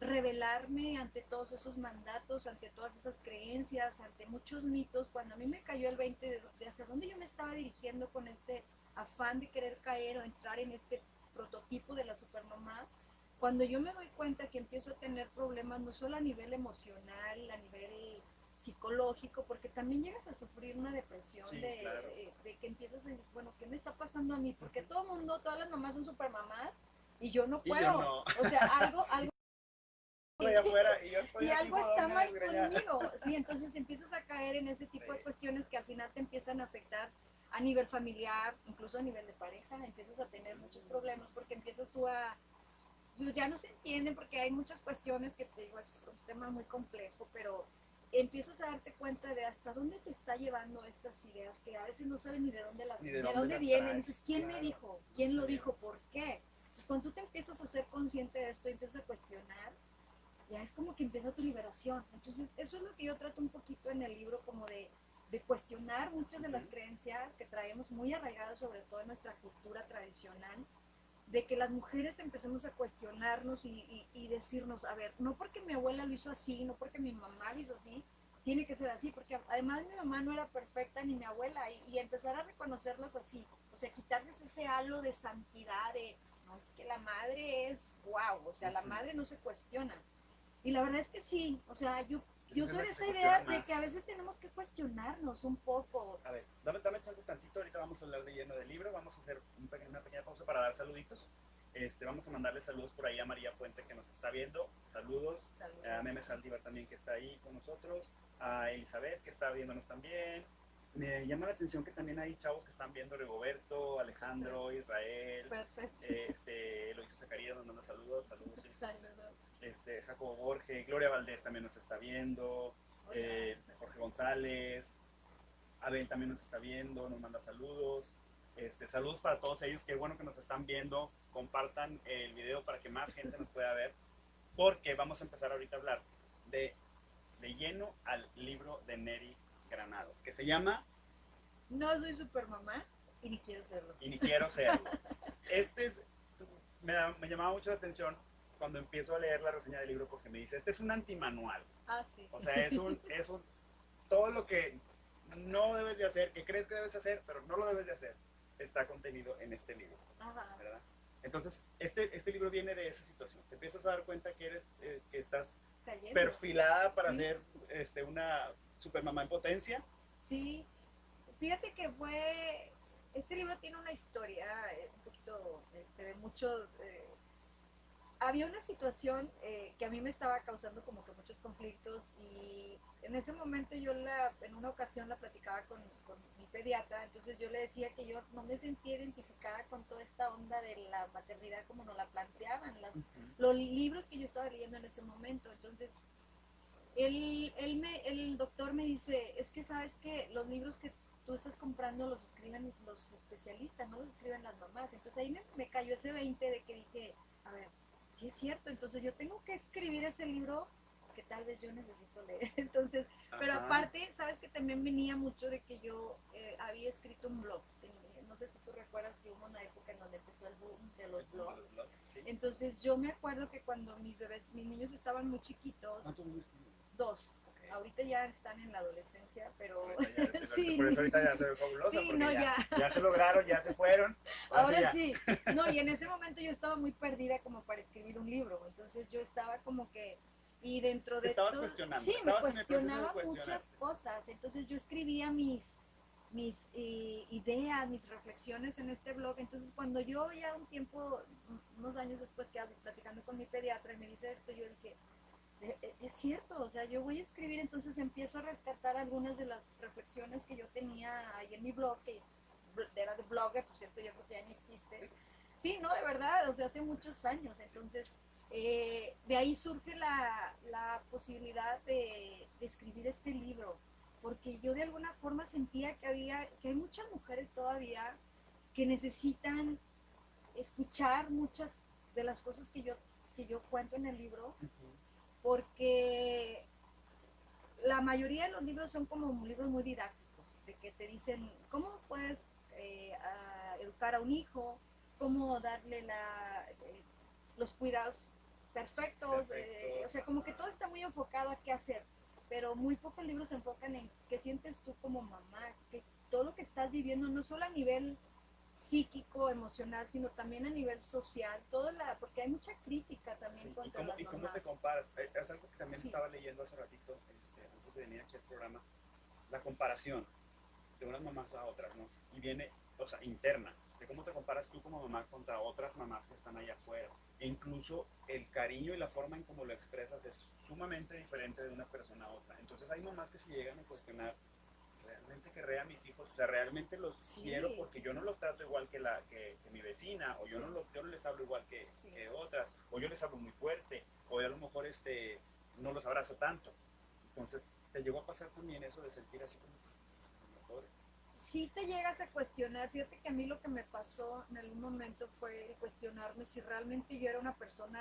revelarme ante todos esos mandatos, ante todas esas creencias, ante muchos mitos, cuando a mí me cayó el 20 de hacia dónde yo me estaba dirigiendo con este afán de querer caer o entrar en este prototipo de la supermamá, cuando yo me doy cuenta que empiezo a tener problemas no solo a nivel emocional, a nivel psicológico, porque también llegas a sufrir una depresión claro. de que empiezas a decir, bueno, ¿qué me está pasando a mí? Porque todo el mundo, todas las mamás son supermamás y yo no puedo. Yo no. O sea, algo estoy afuera y yo estoy y aquí algo está mal desgreñada. conmigo. Sí, entonces empiezas a caer en ese tipo de cuestiones que al final te empiezan a afectar a nivel familiar, incluso a nivel de pareja, empiezas a tener muchos problemas porque empiezas tú a, pues ya no se entienden porque hay muchas cuestiones que te digo, es un tema muy complejo, pero empiezas a darte cuenta de hasta dónde te está llevando estas ideas que a veces no sabes ni de dónde las vienen, traes. dices, ¿quién me dijo? ¿Quién lo dijo? ¿Por qué? Entonces cuando tú te empiezas a ser consciente de esto y empiezas a cuestionar, ya es como que empieza tu liberación. Entonces eso es lo que yo trato un poquito en el libro, como de cuestionar muchas de las creencias que traemos muy arraigadas, sobre todo en nuestra cultura tradicional, de que las mujeres empecemos a cuestionarnos y decirnos, a ver, no porque mi abuela lo hizo así, no porque mi mamá lo hizo así, tiene que ser así, porque además mi mamá no era perfecta ni mi abuela, y empezar a reconocerlas así, o sea, quitarles ese halo de santidad, de, no, es que la madre es wow, o sea, la madre no se cuestiona. Y la verdad es que sí, o sea, yo soy de esa idea de que a veces tenemos que cuestionarnos un poco. A ver, dame chance tantito, ahorita vamos a hablar de lleno del libro, vamos a hacer una pequeña pausa para dar saluditos. Vamos a mandarle saludos por ahí a María Puente que nos está viendo, saludos. A Meme Saldívar también que está ahí con nosotros, a Elizabeth que está viéndonos también. Me llama la atención que también hay chavos que están viendo, Rigoberto, Alejandro, Israel. Perfecto. Eloisa Zacarías nos manda saludos. Jacobo Borges, Gloria Valdés también nos está viendo, Jorge González, Abel también nos está viendo, nos manda saludos. Saludos para todos ellos, qué bueno que nos están viendo, compartan el video para que más gente nos pueda ver, porque vamos a empezar ahorita a hablar de lleno al libro de Neri Granados, que se llama No soy supermamá y ni quiero serlo. Y ni quiero serlo. Me llamaba mucho la atención cuando empiezo a leer la reseña del libro, porque me dice, este es un antimanual. Ah, sí. O sea, es un todo lo que no debes de hacer, que crees que debes hacer, pero no lo debes de hacer, está contenido en este libro. Ajá. ¿Verdad? Entonces, este libro viene de esa situación. Te empiezas a dar cuenta que que estás perfilada para ser una supermamá en potencia. Sí. Fíjate que este libro tiene una historia un poquito de muchos... había una situación que a mí me estaba causando como que muchos conflictos, y en ese momento en una ocasión la platicaba con mi pediatra. Entonces yo le decía que yo no me sentía identificada con toda esta onda de la maternidad como nos la planteaban, los libros que yo estaba leyendo en ese momento. Entonces el doctor me dice, es que sabes que los libros que tú estás comprando los escriben los especialistas, no los escriben las mamás. Entonces ahí me cayó ese 20 de que dije, a ver, sí es cierto, entonces yo tengo que escribir ese libro que tal vez yo necesito leer. Entonces, pero Ajá. aparte, sabes que también venía mucho de que yo había escrito un blog. No sé si tú recuerdas que hubo una época en donde empezó el boom de los De los blogs. blogs, sí. Entonces yo me acuerdo que cuando mis bebés, mis niños estaban muy chiquitos, ¿Cuántos niños tienes? 2, Ok. ahorita ya están en la adolescencia, pero Ahorita ya, sí, por eso ahorita ya se ve fabulosa, sí, porque no, ya, ya. ya se lograron, ya se fueron. Ahora ya. sí, no, y en ese momento yo estaba muy perdida como para escribir un libro, entonces yo estaba como que, y dentro Te de estabas todo, cuestionando, sí, me estabas en el proceso de cuestionaba muchas cuestionarte. cosas, entonces yo escribía mis ideas, mis reflexiones en este blog, entonces cuando yo ya un tiempo, unos años después que platicando con mi pediatra y me dice esto, yo dije, es cierto, o sea, yo voy a escribir, entonces empiezo a rescatar algunas de las reflexiones que yo tenía ahí en mi blog, que era de Blogger, por cierto, yo creo que ya ni existe. Sí, no, de verdad, o sea, hace muchos años, entonces de ahí surge la posibilidad de escribir este libro, porque yo de alguna forma sentía que hay muchas mujeres todavía que necesitan escuchar muchas de las cosas que yo cuento en el libro, porque la mayoría de los libros son como libros muy didácticos, de que te dicen cómo puedes educar a un hijo, cómo darle los cuidados perfectos, o sea, como que todo está muy enfocado a qué hacer, pero muy pocos libros se enfocan en qué sientes tú como mamá, que todo lo que estás viviendo, no solo a nivel psíquico, emocional, sino también a nivel social, porque hay mucha crítica también Sí. contra las ¿Y cómo te mamás. comparas? Es algo que también Sí, estaba leyendo hace ratito, antes de venir aquí al programa, la comparación de unas mamás a otras, ¿no? Y viene, o sea, interna, de cómo te comparas tú como mamá contra otras mamás que están allá afuera. E incluso el cariño y la forma en cómo lo expresas es sumamente diferente de una persona a otra. Entonces hay mamás que se llegan a cuestionar, realmente querré a mis hijos, o sea, realmente los sí, quiero porque sí, yo sí. no los trato igual que mi vecina, o Sí. yo no les hablo igual Sí. que otras, o yo les hablo muy fuerte, o a lo mejor no los abrazo tanto. Entonces, ¿te llegó a pasar también eso de sentir así como que a lo mejor? Sí te llegas a cuestionar, fíjate que a mí lo que me pasó en algún momento fue cuestionarme si realmente yo era una persona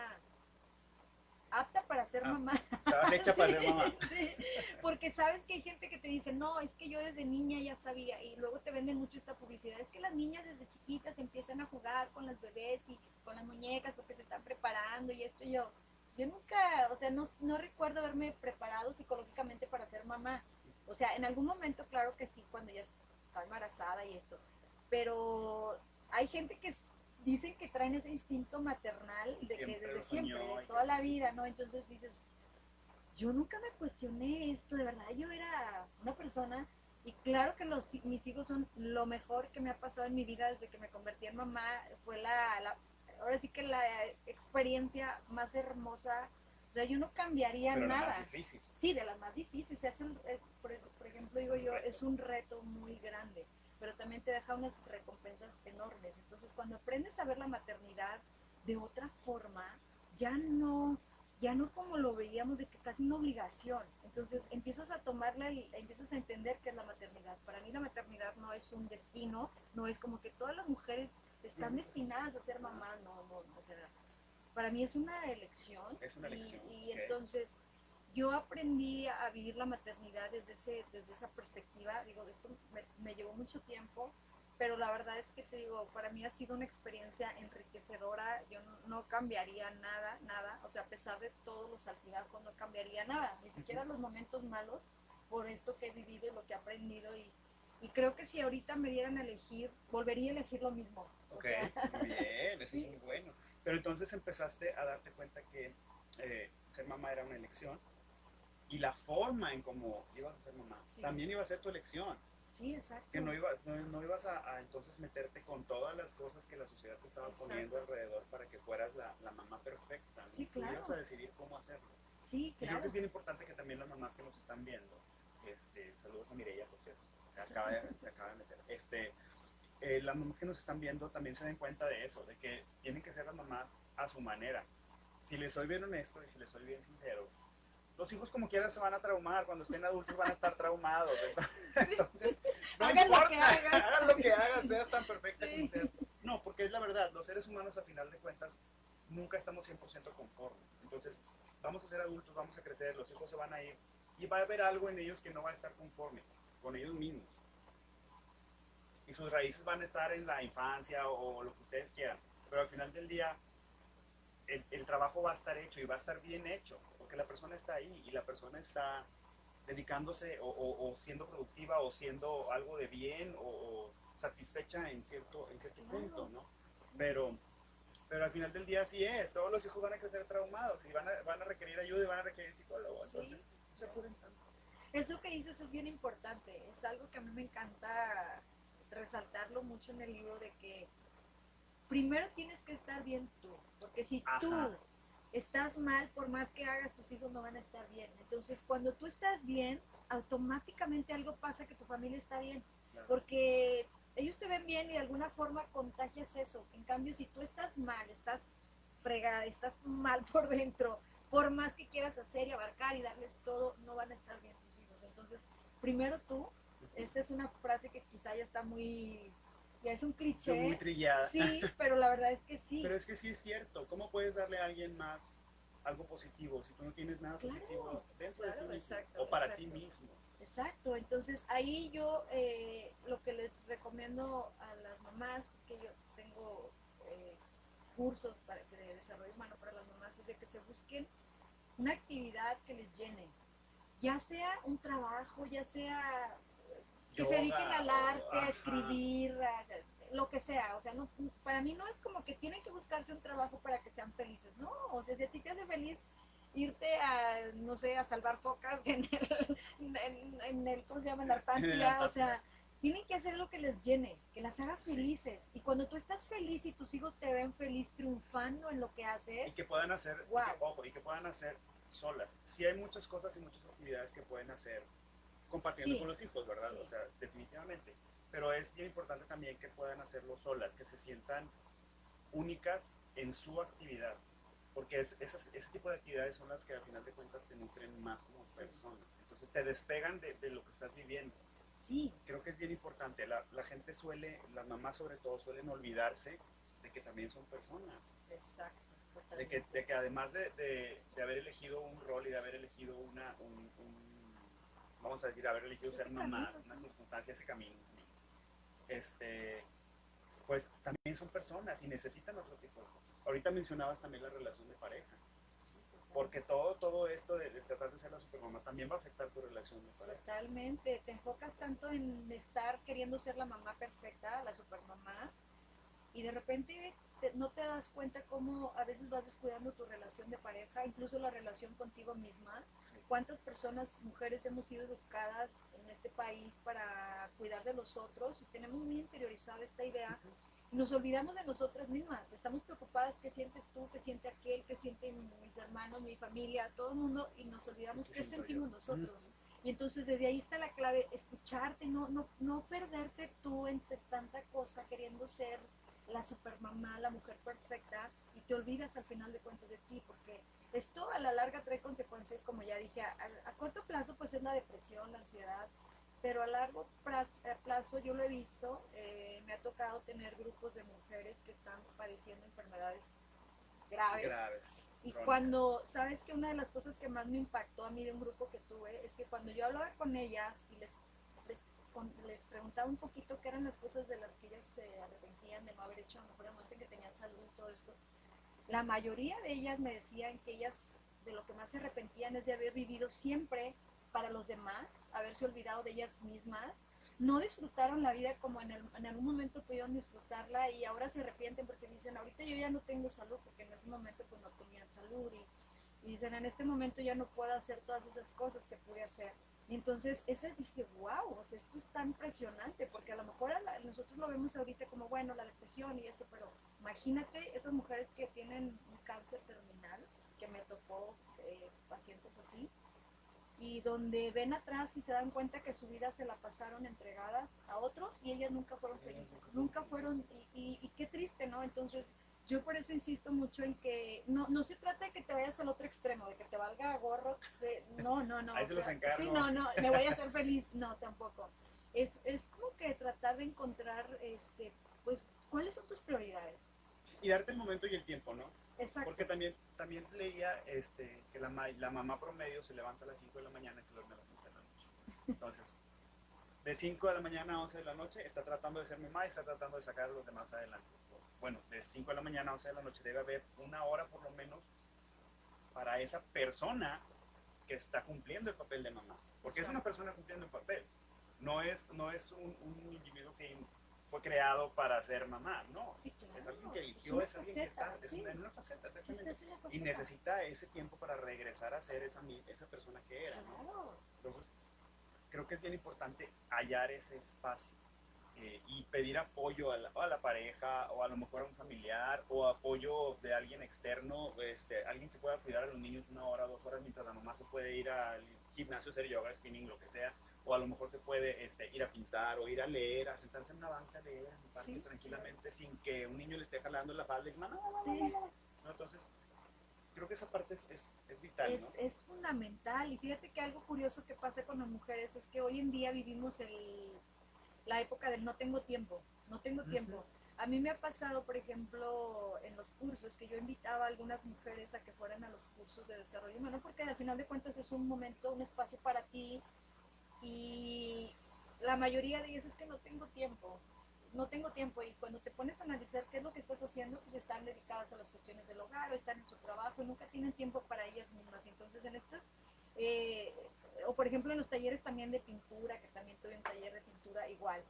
apta para ser Ah, mamá. estabas hecha para Sí, ser mamá. sí, porque sabes que hay gente que te dice, no, es que yo desde niña ya sabía, y luego te venden mucho esta publicidad, es que las niñas desde chiquitas empiezan a jugar con las bebés y con las muñecas porque se están preparando y esto y yo nunca, o sea, no recuerdo haberme preparado psicológicamente para ser mamá. O sea, en algún momento, claro que sí, cuando ya estaba embarazada y esto, pero hay gente que dicen que traen ese instinto maternal de que Siempre desde lo siempre, soñó de y que toda sí, la sí, vida, sí. ¿no? Entonces dices, yo nunca me cuestioné esto, de verdad, yo era una persona y claro que mis hijos son lo mejor que me ha pasado en mi vida desde que me convertí en mamá, fue ahora sí que la experiencia más hermosa, o sea, yo no cambiaría Pero la más nada. difícil. Sí, de las más difíciles, se hacen, por ejemplo, Es digo un yo, reto. es un reto muy grande, pero también te deja unas recompensas enormes. Entonces, cuando aprendes a ver la maternidad de otra forma, ya no, ya no como lo veíamos de que casi una obligación. Entonces empiezas a tomarla y empiezas a entender qué es la maternidad. Para mí la maternidad no es un destino, no es como que todas las mujeres están destinadas a ser mamás, no, o sea, para mí es una elección Es una elección. y Ok. entonces yo aprendí a vivir la maternidad desde esa perspectiva, digo, esto me llevó mucho tiempo, pero la verdad es que te digo, para mí ha sido una experiencia enriquecedora, yo no cambiaría nada, nada, o sea, a pesar de todos los altibajos, no cambiaría nada, ni siquiera los momentos malos, por esto que he vivido y lo que he aprendido y creo que si ahorita me dieran a elegir, volvería a elegir lo mismo. O Ok, sea, muy bien, eso es sí, muy bueno. Pero entonces empezaste a darte cuenta que ser mamá era una elección y la forma en cómo ibas a ser mamá sí, también iba a ser tu elección. sí, exacto. Que no ibas a entonces meterte con todas las cosas que la sociedad te estaba poniendo Exacto. alrededor para que fueras la mamá perfecta, ¿no? Sí, Tú claro. ibas a decidir cómo hacerlo. Sí, Y creo que claro. es bien importante que también las mamás que nos están viendo, saludos a Mireia, por cierto, se acaba de meter, las mamás que nos están viendo también se den cuenta de eso, de que tienen que ser las mamás a su manera. Si les soy bien honesto y si les soy bien sincero, los hijos como quieran se van a traumar, cuando estén adultos van a estar traumados. Sí. Entonces no Hagas importa, lo que hagas. hagas lo que hagas, seas tan perfecta como Sí. seas. No, porque es la verdad, los seres humanos a final de cuentas nunca estamos 100% conformes. Entonces, vamos a ser adultos, vamos a crecer, los hijos se van a ir y va a haber algo en ellos que no va a estar conforme con ellos mismos. Y sus raíces van a estar en la infancia o lo que ustedes quieran. Pero al final del día, el trabajo va a estar hecho y va a estar bien hecho, porque la persona está ahí y la persona está dedicándose o siendo productiva o siendo algo de bien o satisfecha en cierto punto, ¿no? Pero al final del día así es, todos los hijos van a crecer traumados y van a requerir ayuda y van a requerir psicólogo, entonces Sí. no se apuren tanto. Eso que dices es bien importante, es algo que a mí me encanta resaltarlo mucho en el libro, de que primero tienes que estar bien tú, porque si tú Ajá. estás mal, por más que hagas, tus hijos no van a estar bien. Entonces, cuando tú estás bien, automáticamente algo pasa, que tu familia está bien, Claro. porque ellos te ven bien y de alguna forma contagias eso. En cambio, si tú estás mal, estás fregada, estás mal por dentro, por más que quieras hacer y abarcar y darles todo, no van a estar bien tus hijos. Entonces, primero tú. Esta es una frase que quizá ya está muy, ya es un Soy muy cliché, trillada. sí, pero la verdad es que sí. Pero es que sí es cierto. ¿Cómo puedes darle a alguien más algo positivo si tú no tienes nada Claro, positivo dentro de claro, ti mismo exacto, o para exacto. ti mismo? Exacto, entonces ahí yo lo que les recomiendo a las mamás, que yo tengo cursos de desarrollo humano para las mamás, es de que se busquen una actividad que les llene, ya sea un trabajo, ya sea que se dediquen Yoga al o arte, a ajá. escribir, lo que sea. O sea, no, para mí no es como que tienen que buscarse un trabajo para que sean felices, no. O sea, si a ti te hace feliz irte a, no sé, a salvar focas en el ¿cómo se llama? En la En la Artántida, o Antártida. sea, tienen que hacer lo que les llene, que las haga Sí. felices. Y cuando tú estás feliz y tus hijos te ven feliz triunfando en lo que Y haces, que puedan hacer, wow. ojo, y que puedan hacer solas. Sí hay muchas cosas y muchas actividades que pueden hacer compartiendo con Sí, los hijos, ¿verdad? sí, O sea, definitivamente. Pero es bien importante también que puedan hacerlo solas, que se sientan únicas en su actividad. Porque ese tipo de actividades son las que al final de cuentas te nutren más como sí, persona. Entonces te despegan de lo que estás viviendo. sí, Creo que es bien importante. La gente suele, las mamás sobre todo, suelen olvidarse de que también son personas. exacto, De totalmente. que además de haber elegido un rol y de haber elegido vamos a decir, haber elegido Pues ser ese mamá, camino, una sí. circunstancia, ese camino, este, pues también son personas y necesitan otro tipo de cosas. Ahorita mencionabas también la relación de pareja, Sí, porque todo esto de tratar de ser la supermamá también va a afectar tu relación de pareja. totalmente. Te enfocas tanto en estar queriendo ser la mamá perfecta, la supermamá, y de repente no te das cuenta cómo a veces vas descuidando tu relación de pareja, incluso la relación contigo misma. Sí. ¿Cuántas personas, mujeres, hemos sido educadas en este país para cuidar de los otros y tenemos muy interiorizada esta idea? Y nos olvidamos de nosotras mismas, estamos preocupadas qué sientes tú, qué siente aquel, qué sienten mis hermanos, mi familia, todo el mundo, y nos olvidamos qué sentimos nosotros. Y entonces desde ahí está la clave, escucharte, no perderte tú entre tanta cosa queriendo ser la supermamá, la mujer perfecta, y te olvidas al final de cuentas de ti, porque esto a la larga trae consecuencias, como ya dije, a corto plazo pues es la depresión, la ansiedad, pero a largo plazo yo lo he visto, me ha tocado tener grupos de mujeres que están padeciendo enfermedades graves. Graves, Y crónicas. sabes que una de las cosas que más me impactó a mí de un grupo que tuve es que cuando yo hablaba con ellas y les preguntaba un poquito qué eran las cosas de las que ellas se arrepentían de no haber hecho a lo mejor en el momento en que tenían salud y todo esto, la mayoría de ellas me decían que ellas de lo que más se arrepentían es de haber vivido siempre para los demás, haberse olvidado de ellas mismas, no disfrutaron la vida como en algún momento pudieron disfrutarla, y ahora se arrepienten porque dicen, ahorita yo ya no tengo salud, porque en ese momento pues no tenía salud, y dicen, en este momento ya no puedo hacer todas esas cosas que pude hacer. Y entonces ese dije, wow, o sea, esto es tan impresionante, porque a lo mejor nosotros lo vemos ahorita como, bueno, la depresión y esto, pero imagínate esas mujeres que tienen un cáncer terminal, que me tocó pacientes así, y donde ven atrás y se dan cuenta que su vida se la pasaron entregadas a otros y ellas nunca fueron felices, nunca fueron, y qué triste, ¿no? Entonces yo por eso insisto mucho en que no se trata de que te vayas al otro extremo, de que te valga gorro, no, Ahí o se los sea, sí, encargo. no, me voy a hacer feliz, no, tampoco. Es como que tratar de encontrar, pues, ¿cuáles son tus prioridades? Y darte el momento y el tiempo, ¿no? Exacto. Porque también leía que la mamá promedio se levanta a las 5 de la mañana y se duerme a las 11 de la noche. Entonces, de 5 de la mañana a 11 de la noche está tratando de ser mamá y está tratando de sacar a los demás adelante. Bueno, de 5 de la mañana a 11 de la noche debe haber una hora por lo menos para esa persona que está cumpliendo el papel de mamá. Porque es una persona cumpliendo el papel. No es un individuo que fue creado para ser mamá, no. Sí, claro. Es alguien que eligió, es alguien que está en una faceta, exactamente. Sí, Y necesita ese tiempo para regresar a ser esa persona que era, ¿no? Claro. Entonces, creo que es bien importante hallar ese espacio y pedir apoyo a la pareja o a lo mejor a un familiar o apoyo de alguien externo, alguien que pueda cuidar a los niños 1 hora, 2 horas mientras la mamá se puede ir al gimnasio, hacer yoga, spinning, lo que sea, o a lo mejor se puede ir a pintar o ir a leer, a sentarse en una banca a leer en parque tranquilamente sin que un niño le esté jalando la falda y mamá, ¿no? Entonces, creo que esa parte es vital, ¿no? Es fundamental. Y fíjate que algo curioso que pasa con las mujeres es que hoy en día vivimos la época del no tengo tiempo, no tengo tiempo. Uh-huh. A mí me ha pasado, por ejemplo, en los cursos, que yo invitaba a algunas mujeres a que fueran a los cursos de desarrollo humano, porque al final de cuentas es un momento, un espacio para ti, y la mayoría de ellas es que no tengo tiempo, y cuando te pones a analizar qué es lo que estás haciendo, pues están dedicadas a las cuestiones del hogar o están en su trabajo y nunca tienen tiempo para ellas mismas. Entonces en estas, o por ejemplo en los talleres también de pintura, que también tuve un taller de pintura igual,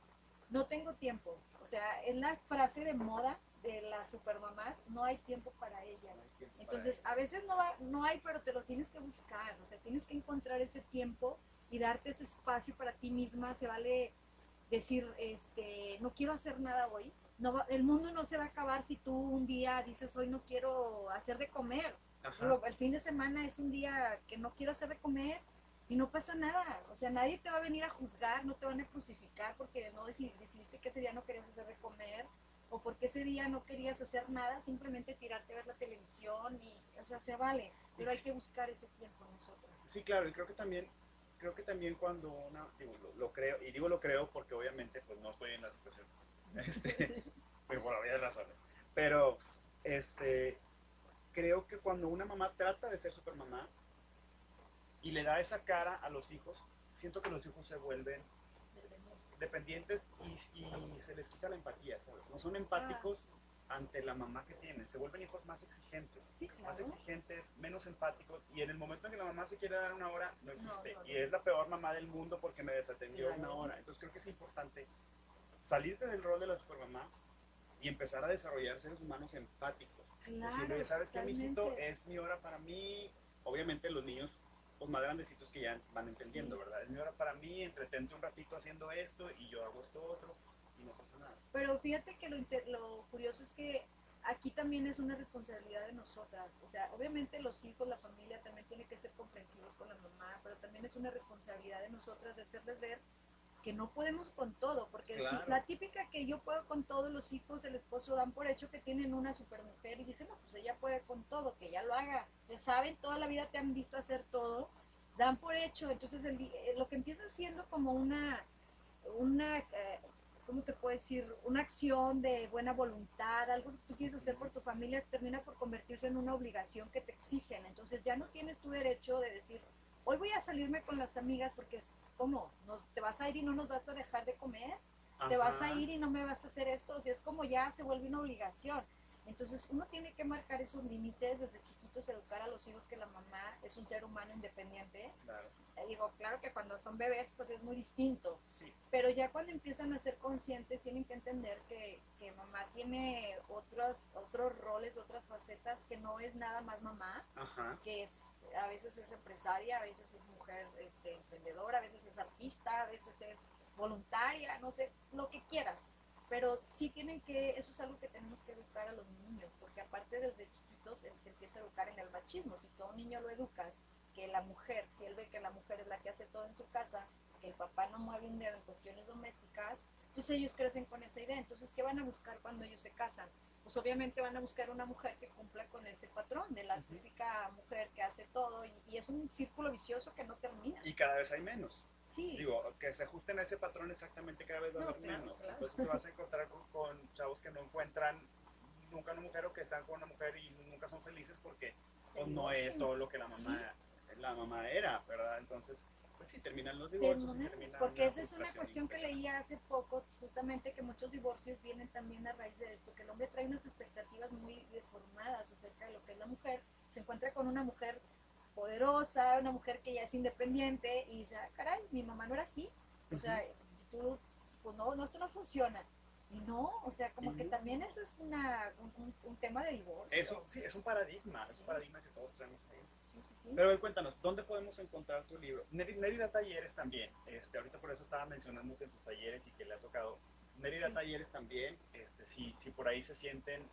no tengo tiempo, o sea, es la frase de moda de las supermamás, no hay tiempo para ellas. Entonces a veces no hay, pero te lo tienes que buscar, o sea, tienes que encontrar ese tiempo y darte ese espacio para ti misma. Se vale decir, no quiero hacer nada hoy. El mundo no se va a acabar si tú un día dices, hoy no quiero hacer de comer. Digo, el fin de semana es un día que no quiero hacer de comer y no pasa nada. O sea, nadie te va a venir a juzgar, no te van a crucificar porque no decidiste que ese día no querías hacer de comer o porque ese día no querías hacer nada, simplemente tirarte a ver la televisión o sea, se vale, pero hay que buscar ese tiempo nosotros. Sí, claro, y creo que también cuando lo creo, y digo lo creo porque obviamente pues no estoy en la situación, pero por varias razones, pero creo que cuando una mamá trata de ser supermamá y le da esa cara a los hijos, siento que los hijos se vuelven dependientes y se les quita la empatía, ¿sabes? No son empáticos ante la mamá que tienen, se vuelven hijos más exigentes, más exigentes, menos empáticos, y en el momento en que la mamá se quiere dar 1 hora, no existe, y es la peor mamá del mundo porque me desatendió 1 hora. Entonces creo que es importante salirte del rol de la supermamá y empezar a desarrollar seres humanos empáticos. Decirle, ¿sabes qué, mijito? Es mi hora para mí. Obviamente los niños pues, más grandecitos que ya van entendiendo, ¿verdad? Es mi hora para mí, entretente un ratito haciendo esto y yo hago esto otro. No pasa nada. Pero fíjate que lo curioso es que aquí también es una responsabilidad de nosotras. O sea, obviamente los hijos, la familia también tiene que ser comprensivos con la mamá, pero también es una responsabilidad de nosotras de hacerles ver que no podemos con todo, porque si la típica que yo puedo con todo, los hijos, el esposo dan por hecho que tienen una supermujer y dicen, no, pues ella puede con todo, que ella lo haga. O sea, saben, toda la vida te han visto hacer todo, dan por hecho. Entonces lo que empieza siendo como una ¿cómo te puedo decir? Una acción de buena voluntad, algo que tú quieres hacer por tu familia, termina por convertirse en una obligación que te exigen. Entonces ya no tienes tu derecho de decir, hoy voy a salirme con las amigas porque, ¿cómo? ¿Te vas a ir y no nos vas a dejar de comer? ¿Te vas a ir y no me vas a hacer esto? O sea, es como ya se vuelve una obligación. Entonces uno tiene que marcar esos límites desde chiquitos, educar a los hijos que la mamá es un ser humano independiente. Claro. Digo, claro que cuando son bebés pues es muy distinto, pero ya cuando empiezan a ser conscientes tienen que entender que mamá tiene otros roles, otras facetas, que no es nada más mamá, que a veces es empresaria, a veces es mujer emprendedora, a veces es artista, a veces es voluntaria, no sé, lo que quieras. Pero sí eso es algo que tenemos que educar a los niños, porque aparte desde chiquitos se empieza a educar en el machismo. Si tú a un niño lo educas, que la mujer, si él ve que la mujer es la que hace todo en su casa, que el papá no mueve un dedo en cuestiones domésticas, pues ellos crecen con esa idea. Entonces, ¿qué van a buscar cuando ellos se casan? Pues obviamente van a buscar una mujer que cumpla con ese patrón de la típica mujer que hace todo, y es un círculo vicioso que no termina. Y cada vez hay menos. Sí. Digo, que se ajusten a ese patrón exactamente, cada vez va a haber menos. Claro. Entonces te vas a encontrar con chavos que no encuentran nunca a una mujer o que están con una mujer y nunca son felices porque Se pues, no es divorcian. todo lo que la mamá era, ¿verdad? Entonces, pues sí, terminan los divorcios y termina Porque una esa es una frustración cuestión que impresionante. leía hace poco, justamente que muchos divorcios vienen también a raíz de esto, que el hombre trae unas expectativas muy deformadas acerca de lo que es la mujer, se encuentra con una mujer poderosa, una mujer que ya es independiente y dice, ah, caray, mi mamá no era así, o sea, Ujú. tú, pues no, esto no funciona. Y no, o sea, Y como que no, también eso es un tema de divorcio. eso sí, es Sí, un paradigma que todos traemos ahí. sí, sí, sí. Pero a ver, cuéntanos, ¿dónde podemos encontrar tu libro? Neri da talleres también. Ahorita por eso estaba mencionando que en sus talleres y que le ha tocado. Neri da Sí. talleres también. Si por ahí se sienten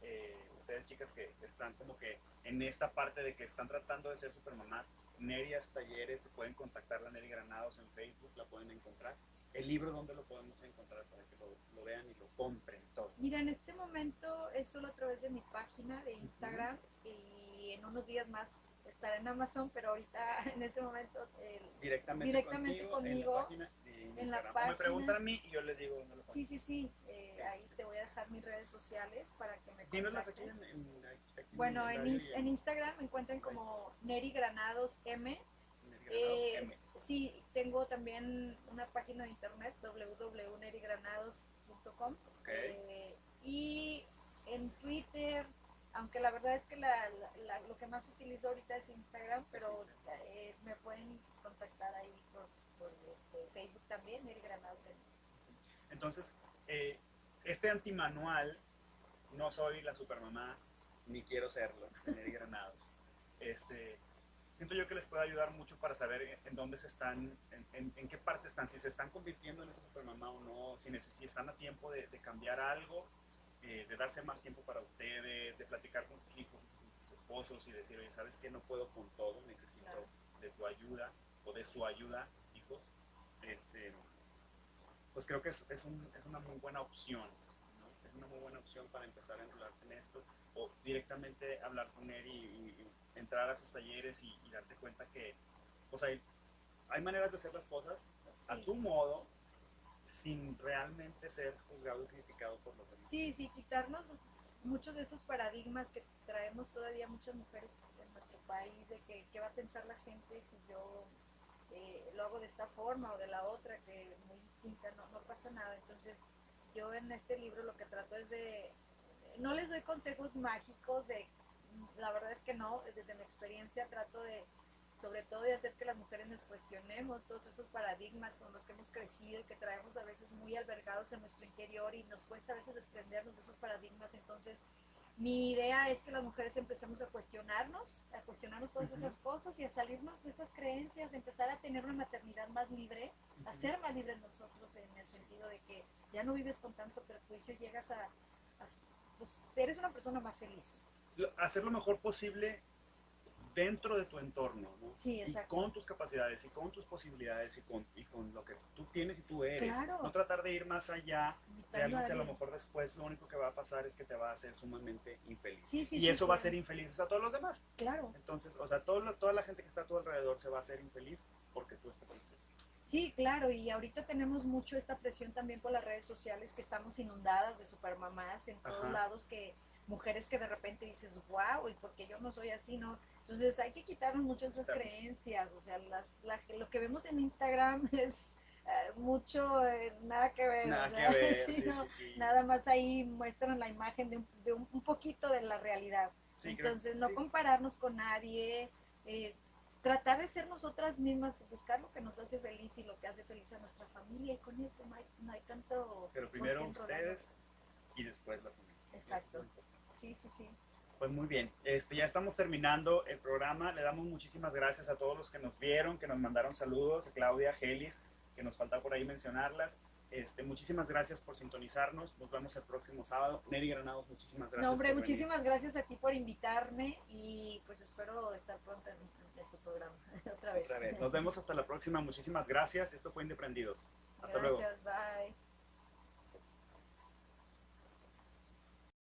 ustedes chicas que están como que en esta parte de que están tratando de ser supermamás, Neri da talleres, se pueden contactar a Neri Granados en Facebook, la pueden encontrar. El libro, ¿dónde lo podemos encontrar para que lo vean y lo compren todo? Mira, en este momento es solo a través de mi página de Ujú. Instagram y en unos días más estará en Amazon, pero ahorita en este momento directamente En la conmigo página de en la Instagram. O me página. preguntan a mí y yo les digo dónde lo Sí, ponen. sí, sí, ahí Este, te voy a dejar mis redes sociales para que me dínoslas aquí contacten. aquí Bueno, en radio y En Instagram me encuentran en live. como Neri Granados M. Granados M. Sí, tengo también una página de internet www.nerigranados.com Ok. y en Twitter, aunque la verdad es que lo que más utilizo ahorita es Instagram, pero me pueden contactar ahí por Facebook también, Neri Granados. Entonces, eh, este antimanual, no soy la supermamá, ni quiero serlo, de Neri Granados. Este, siento yo que les puede ayudar mucho para saber en dónde se están, en qué parte están, si se están convirtiendo en esa supermamá o no, si están a tiempo de cambiar algo, de darse más tiempo para ustedes, de platicar con sus hijos, con sus esposos y decir, oye, ¿sabes qué? No puedo con todo, necesito Claro. de tu ayuda o de su ayuda, hijos. Pues creo que es una muy buena opción, ¿no? Es una muy buena opción para empezar a enrolarte en esto o directamente hablar con él y entrar a sus talleres y darte cuenta que pues hay maneras de hacer las cosas a Sí, tu modo sin realmente ser juzgado y criticado por los demás. sí, sí, quitarnos muchos de estos paradigmas que traemos todavía muchas mujeres en nuestro país, de que qué va a pensar la gente si yo lo hago de esta forma o de la otra, que muy distinta, no pasa nada. Entonces, yo en este libro lo que trato es de, no les doy consejos mágicos, la verdad es que no, desde mi experiencia trato de, sobre todo de hacer que las mujeres nos cuestionemos todos esos paradigmas con los que hemos crecido y que traemos a veces muy albergados en nuestro interior y nos cuesta a veces desprendernos de esos paradigmas. Entonces, mi idea es que las mujeres empecemos a cuestionarnos todas esas cosas y a salirnos de esas creencias, empezar a tener una maternidad más libre, a ser más libres nosotros en el sentido de que ya no vives con tanto perjuicio, llegas pues eres una persona más feliz. Hacer lo mejor posible dentro de tu entorno, ¿no? Sí, Y exacto. con tus capacidades y con tus posibilidades y con lo que tú tienes y tú eres. No Claro, tratar de ir más allá de invitando algo a que a lo alguien. mejor después lo único que va a pasar es que te va a hacer sumamente infeliz. Sí, sí, Y sí, eso va a hacer infelices a todos los demás. claro. Entonces, o sea, toda la gente que está a tu alrededor se va a hacer infeliz porque tú estás infeliz. Sí, claro, y ahorita tenemos mucho esta presión también por las redes sociales, que estamos inundadas de supermamás en todos Ajá. lados, que mujeres que de repente dices, wow, ¿y por qué yo no soy así? ¿No? Entonces hay que quitarnos mucho esas Quitarnos. creencias, o sea, lo que vemos en Instagram es mucho, nada que ver, o Nada que sea, ver, sí, sí, no, sí, sí. nada más ahí muestran la imagen un poquito de la realidad. Sí, creo, Entonces, no sí. compararnos con nadie, eh, tratar de ser nosotras mismas, buscar lo que nos hace feliz y lo que hace feliz a nuestra familia y con eso no hay tanto Pero por qué primero enrolarnos. ustedes y después la familia. Eso es lo Exacto. importante. Sí, sí, sí. Pues muy bien, ya estamos terminando el programa. Le damos muchísimas gracias a todos los que nos vieron, que nos mandaron saludos, a Claudia, Gelis, que nos falta por ahí mencionarlas. Muchísimas gracias por sintonizarnos. Nos vemos el próximo sábado. Neri Granados, muchísimas No, gracias hombre, por venir. muchísimas gracias a ti por invitarme y pues espero estar pronto en tu programa otra Otra vez. vez. Nos vemos hasta la próxima. Muchísimas gracias. Esto fue Indeprendidos. Hasta luego. Gracias, bye.